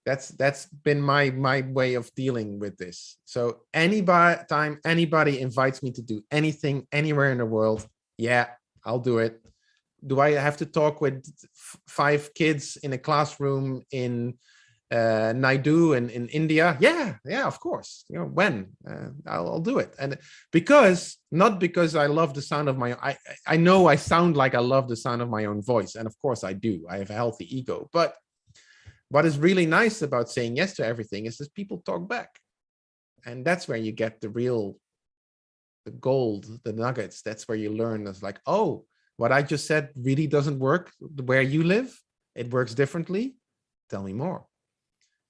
That's been my way of dealing with this. So time anybody invites me to do anything anywhere in the world, yeah, I'll do it. Do I have to talk with 5 kids in a classroom in Naidu in India? Yeah, of course. You know, when I'll do it. And not because I love the sound of my, I know I sound like I love the sound of my own voice. And of course I do. I have a healthy ego. But what is really nice about saying yes to everything is that people talk back. And that's where you get the gold, the nuggets. That's where you learn. It's like, oh, what I just said really doesn't work where you live. It works differently. Tell me more.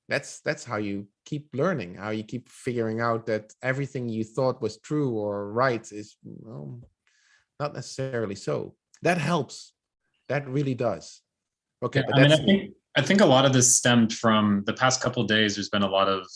That's how you keep learning, how you keep figuring out that everything you thought was true or right is, well, not necessarily so. That helps. That really does. Okay, Yeah, but I mean, that's I think a lot of this stemmed from the past couple of days. There's been a lot of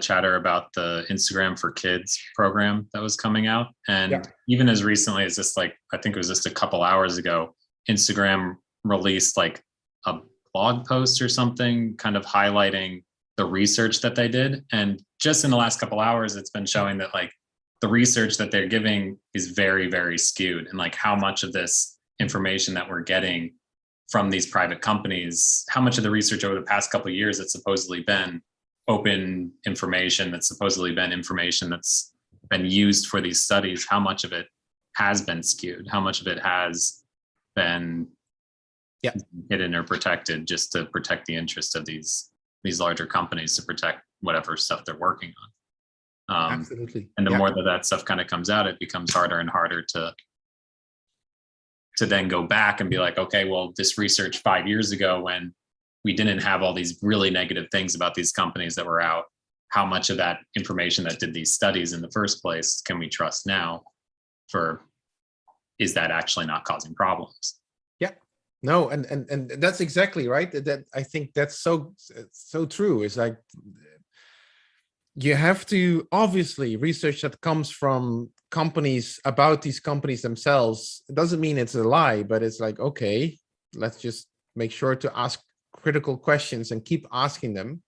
chatter about the Instagram for Kids program that was coming out, and Yeah. even as recently as just like, I think it was just a couple hours ago, Instagram released like a blog post or something kind of highlighting the research that they did. And just in the last couple hours, it's been showing that like the research that they're giving is very, very skewed, and like how much of this information that we're getting from these private companies, how much of the research over the past couple of years that's supposedly been open information, that's supposedly been information that's been used for these studies, how much of it has been skewed, how much of it has been hidden or protected just to protect the interest of these larger companies, to protect whatever stuff they're working on. absolutely. And the Yeah. more that stuff kind of comes out, it becomes harder and harder to then go back and be like, okay, well, this research 5 years ago, when we didn't have all these really negative things about these companies that were out, how much of that information that did these studies in the first place can we trust now? Is that actually not causing problems? No, and that's exactly right. That I think that's so true. It's like you have to, obviously, research that comes from companies about these companies themselves. It doesn't mean it's a lie, but it's like, okay, let's just make sure to ask critical questions and keep asking them.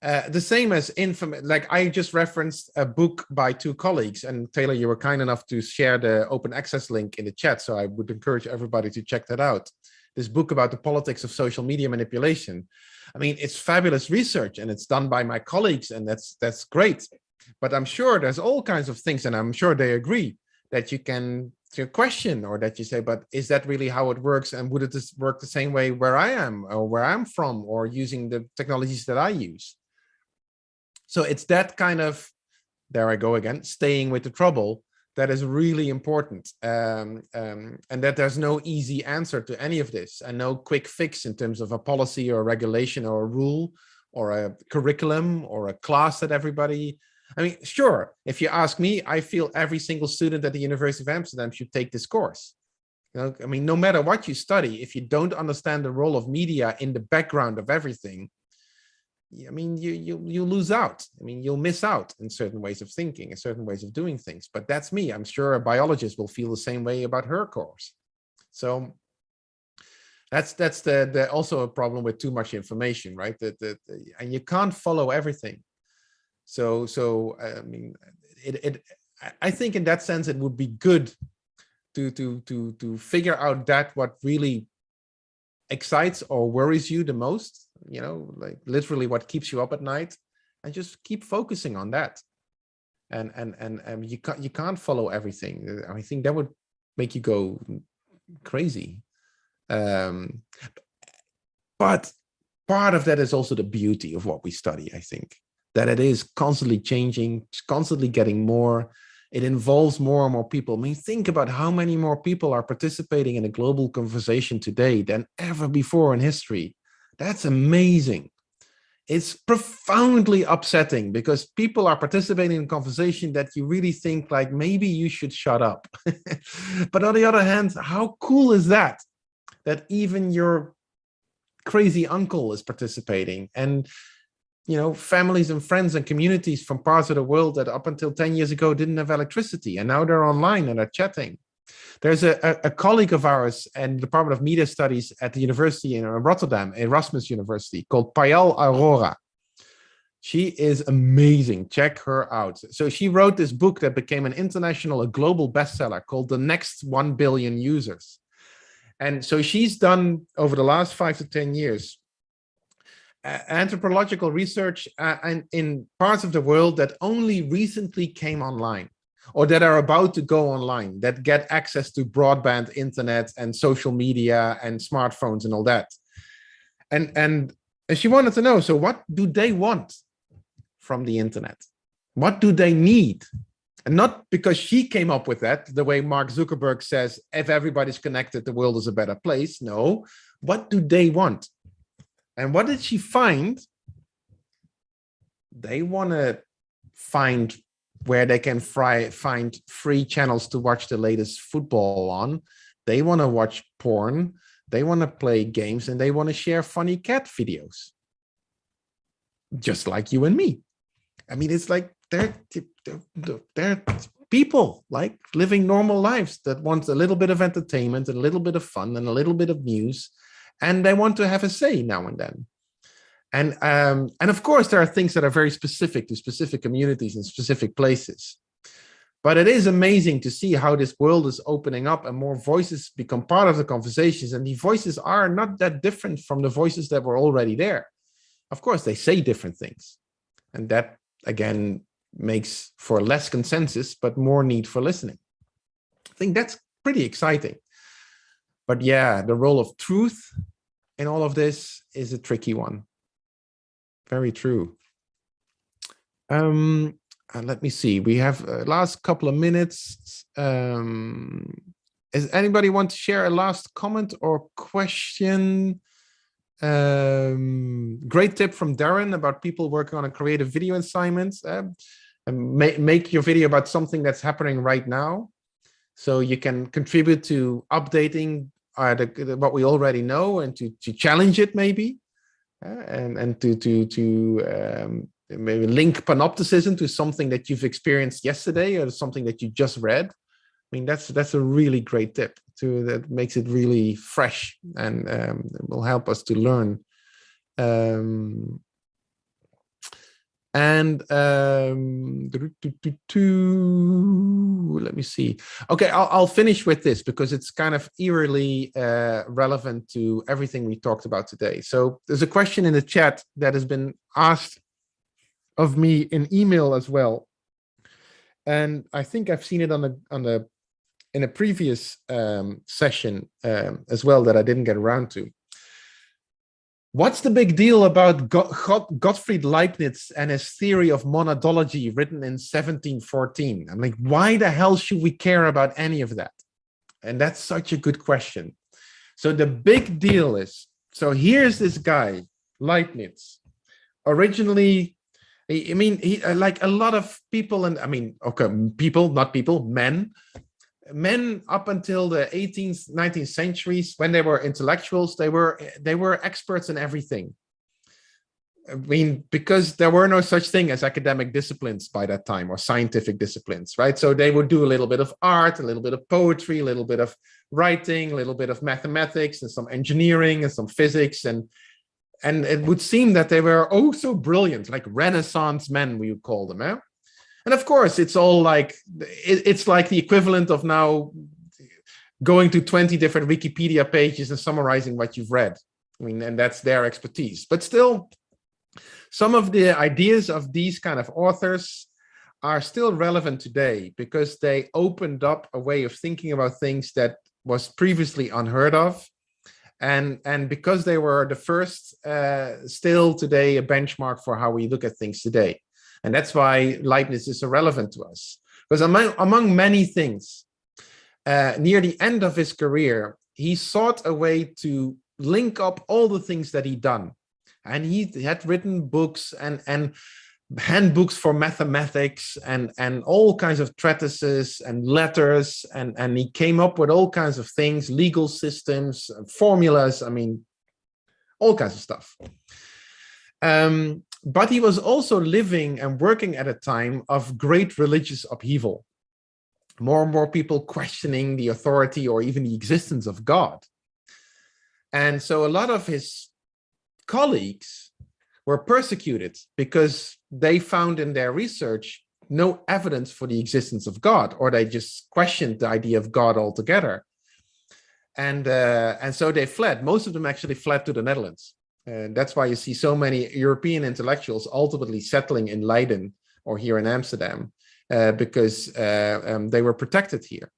The same as like I just referenced a book by 2 colleagues, and Taylor, you were kind enough to share the open access link in the chat. So I would encourage everybody to check that out. This book about the politics of social media manipulation. I mean, it's fabulous research, and it's done by my colleagues, and that's great. But I'm sure there's all kinds of things, and I'm sure they agree, that you can question, or that you say, but is that really how it works? And would it just work the same way where I am, or where I'm from, or using the technologies that I use? So it's that kind of, there I go again, staying with the trouble, that is really important. And that there's no easy answer to any of this, and no quick fix in terms of a policy or a regulation or a rule or a curriculum or a class that everybody, I mean, sure, if you ask me, I feel every single student at the University of Amsterdam should take this course. You know, I mean, no matter what you study, if you don't understand the role of media in the background of everything, I mean, you lose out. I mean, you'll miss out in certain ways of thinking and certain ways of doing things. But that's me. I'm sure a biologist will feel the same way about her course. So that's the also a problem with too much information, right? And you can't follow everything. So I mean, I think in that sense it would be good to figure out that what really excites or worries you the most, you know, like literally what keeps you up at night, and just keep focusing on that. And you can't follow everything. I think that would make you go crazy. But part of that is also the beauty of what we study, I think, that it is constantly changing, constantly getting more. It involves more and more people. I mean, think about how many more people are participating in a global conversation today than ever before in history. That's amazing. It's profoundly upsetting because people are participating in a conversation that you really think like, maybe you should shut up. But on the other hand, how cool is that? That even your crazy uncle is participating, and you know, families and friends and communities from parts of the world that up until 10 years ago didn't have electricity, and now they're online and are chatting. There's a colleague of ours in the Department of Media Studies at the university in Rotterdam, Erasmus University, called Payal Aurora. She is amazing. Check her out. So she wrote this book that became a global bestseller called The Next 1 Billion Users. And so she's done, over the last 5 to 10 years, anthropological research in parts of the world that only recently came online, or that are about to go online, that get access to broadband internet and social media and smartphones and all that. And she wanted to know, so what do they want from the internet? What do they need? And not because she came up with that, the way Mark Zuckerberg says, if everybody's connected, the world is a better place. No, what do they want? And what did she find? They want to find where they can find free channels to watch the latest football on. They want to watch porn. They want to play games, and they want to share funny cat videos. Just like you and me. I mean, it's like they're people like living normal lives that want a little bit of entertainment and a little bit of fun and a little bit of news, and they want to have a say now and then. And of course, there are things that are very specific to specific communities and specific places. But it is amazing to see how this world is opening up and more voices become part of the conversations. And the voices are not that different from the voices that were already there. Of course, they say different things. And that, again, makes for less consensus, but more need for listening. I think that's pretty exciting. But yeah, the role of truth in all of this is a tricky one. Very true. Let me see. We have last couple of minutes. Does anybody want to share a last comment or question? Great tip from Darren about people working on a creative video assignment. Make your video about something that's happening right now, so you can contribute to updating what we already know and to challenge it maybe, and to maybe link panopticism to something that you've experienced yesterday or something that you just read. I mean, that's a really great tip that makes it really fresh and will help us to learn. Let me see. Okay, I'll finish with this because it's kind of eerily relevant to everything we talked about today. So there's a question in the chat that has been asked of me in email as well, and I think I've seen it in a previous session as well that I didn't get around to. What's the big deal about Gottfried Leibniz and his theory of monadology written in 1714? I'm like, why the hell should we care about any of that? And that's such a good question. So the big deal is, so here's this guy, Leibniz, originally, I mean, he like a lot of people, and I mean, okay, people, not people, men up until the 18th, 19th centuries, when they were intellectuals, they were experts in everything. I mean, because there were no such thing as academic disciplines by that time, or scientific disciplines, right? So they would do a little bit of art, a little bit of poetry, a little bit of writing, a little bit of mathematics, and some engineering and some physics, and it would seem that they were oh so brilliant, like Renaissance men, we would call them, eh? And of course, it's all like, it's like the equivalent of now going to 20 different Wikipedia pages and summarizing what you've read. I mean, and that's their expertise. But still, some of the ideas of these kind of authors are still relevant today because they opened up a way of thinking about things that was previously unheard of. And because they were the first, still today a benchmark for how we look at things today. And that's why Leibniz is so relevant to us. Because among many things, near the end of his career, he sought a way to link up all the things that he'd done. And he had written books and handbooks for mathematics and all kinds of treatises and letters. And he came up with all kinds of things, legal systems, formulas, I mean, all kinds of stuff. But he was also living and working at a time of great religious upheaval. more and more people questioning the authority or even the existence of God. And so a lot of his colleagues were persecuted because they found in their research no evidence for the existence of God, or they just questioned the idea of God altogether. And so they fled. Most of them actually fled to the Netherlands. And that's why you see so many European intellectuals ultimately settling in Leiden or here in Amsterdam, because they were protected here,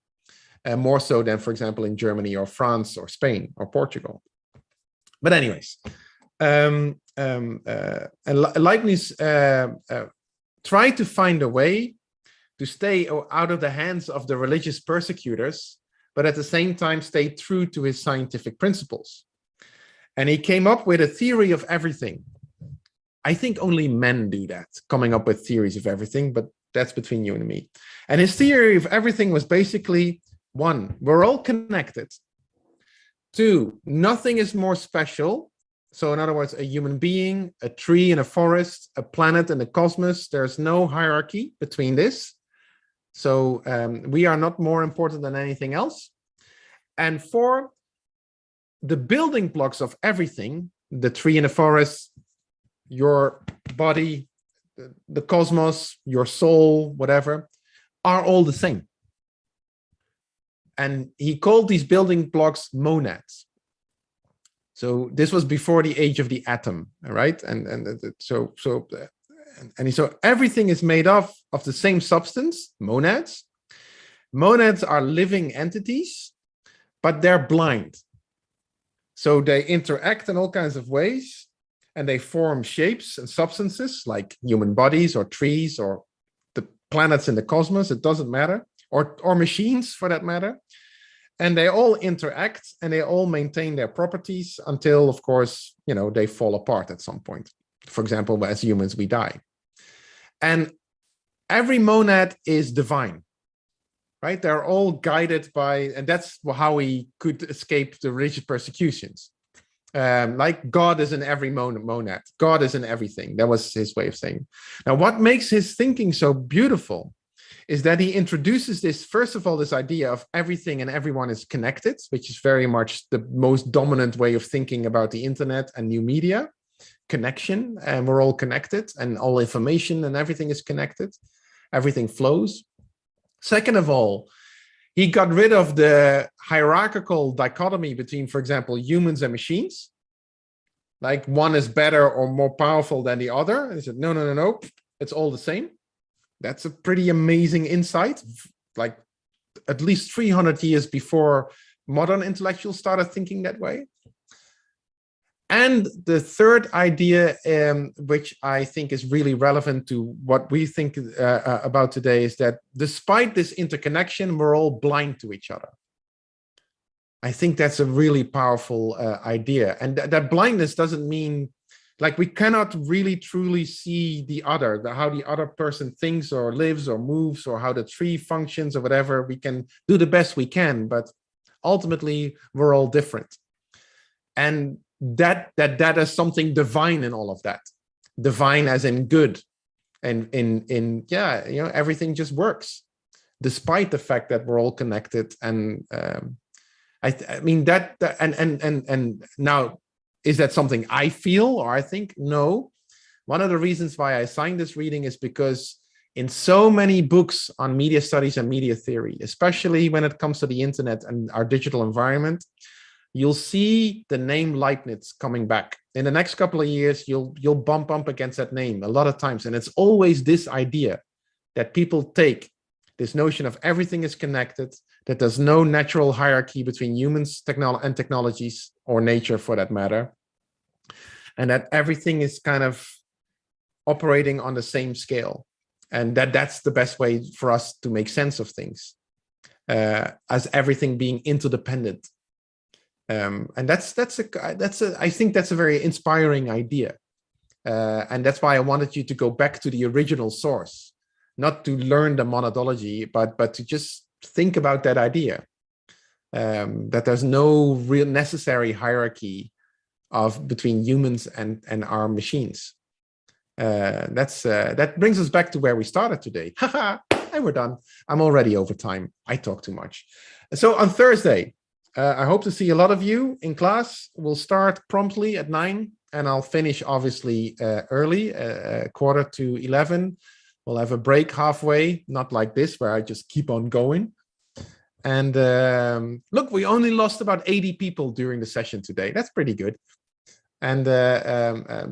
more so than, for example, in Germany or France or Spain or Portugal. But anyways, and Leibniz tried to find a way to stay out of the hands of the religious persecutors, but at the same time stay true to his scientific principles. And he came up with a theory of everything. I think only men do that, coming up with theories of everything, but that's between you and me. And his theory of everything was basically, 1, we're all connected. 2, nothing is more special. So in other words, a human being, a tree in a forest, a planet in the cosmos, there's no hierarchy between this. So we are not more important than anything else. And 4, the building blocks of everything, the tree in the forest, your body, the cosmos, your soul, whatever, are all the same. And he called these building blocks monads. So this was before the age of the atom, right? So everything is made of the same substance, monads. Monads are living entities, but they're blind. So they interact in all kinds of ways, and they form shapes and substances like human bodies or trees or the planets in the cosmos, it doesn't matter, or machines for that matter. And they all interact and they all maintain their properties until, of course, they fall apart at some point. For example, as humans, we die. And every monad is divine, right? They're all guided by, and that's how he could escape the religious persecutions. Like God is in every monad. God is in everything. That was his way of saying. Now, what makes his thinking so beautiful is that he introduces this, first of all, this idea of everything and everyone is connected, which is very much the most dominant way of thinking about the internet and new media, connection, and we're all connected and all information and everything is connected. Everything flows. Second of all, he got rid of the hierarchical dichotomy between, for example, humans and machines. Like one is better or more powerful than the other. And he said, no, it's all the same. That's a pretty amazing insight, like at least 300 years before modern intellectuals started thinking that way. And the third idea, which I think is really relevant to what we think about today, is that despite this interconnection, we're all blind to each other. I think that's a really powerful idea. And that blindness doesn't mean, like, we cannot really truly see the other, how the other person thinks or lives or moves or how the tree functions or whatever. We can do the best we can, but ultimately we're all different. And that is something divine in all of that. Divine as in good. And everything just works despite the fact that we're all connected. And I mean that and now, is that something I feel or I think? No. One of the reasons why I signed this reading is because in so many books on media studies and media theory, especially when it comes to the internet and our digital environment, you'll see the name Leibniz coming back. In the next couple of years, you'll bump up against that name a lot of times. And it's always this idea that people take, this notion of everything is connected, that there's no natural hierarchy between humans and technologies, or nature for that matter, and that everything is kind of operating on the same scale, and that's the best way for us to make sense of things, as everything being interdependent. And I think that's a very inspiring idea, and that's why I wanted you to go back to the original source, not to learn the monadology, but to just think about that idea, that there's no real necessary hierarchy between humans and our machines. That brings us back to where we started today. And we're done. I'm already over time. I talk too much. So on Thursday, I hope to see a lot of you in class. We'll start promptly at 9, and I'll finish obviously early, 10:45. We'll have a break halfway, not like this, where I just keep on going. And look, we only lost about 80 people during the session today. That's pretty good. And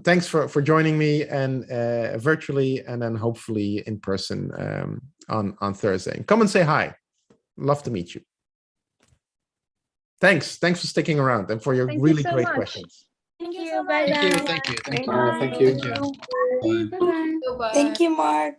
thanks for joining me, and virtually, and then hopefully in person on Thursday. Come and say hi. Love to meet you. Thanks for sticking around and for your really great questions. Thank you. Bye. Thank you. Thank you. Thank you, Mark.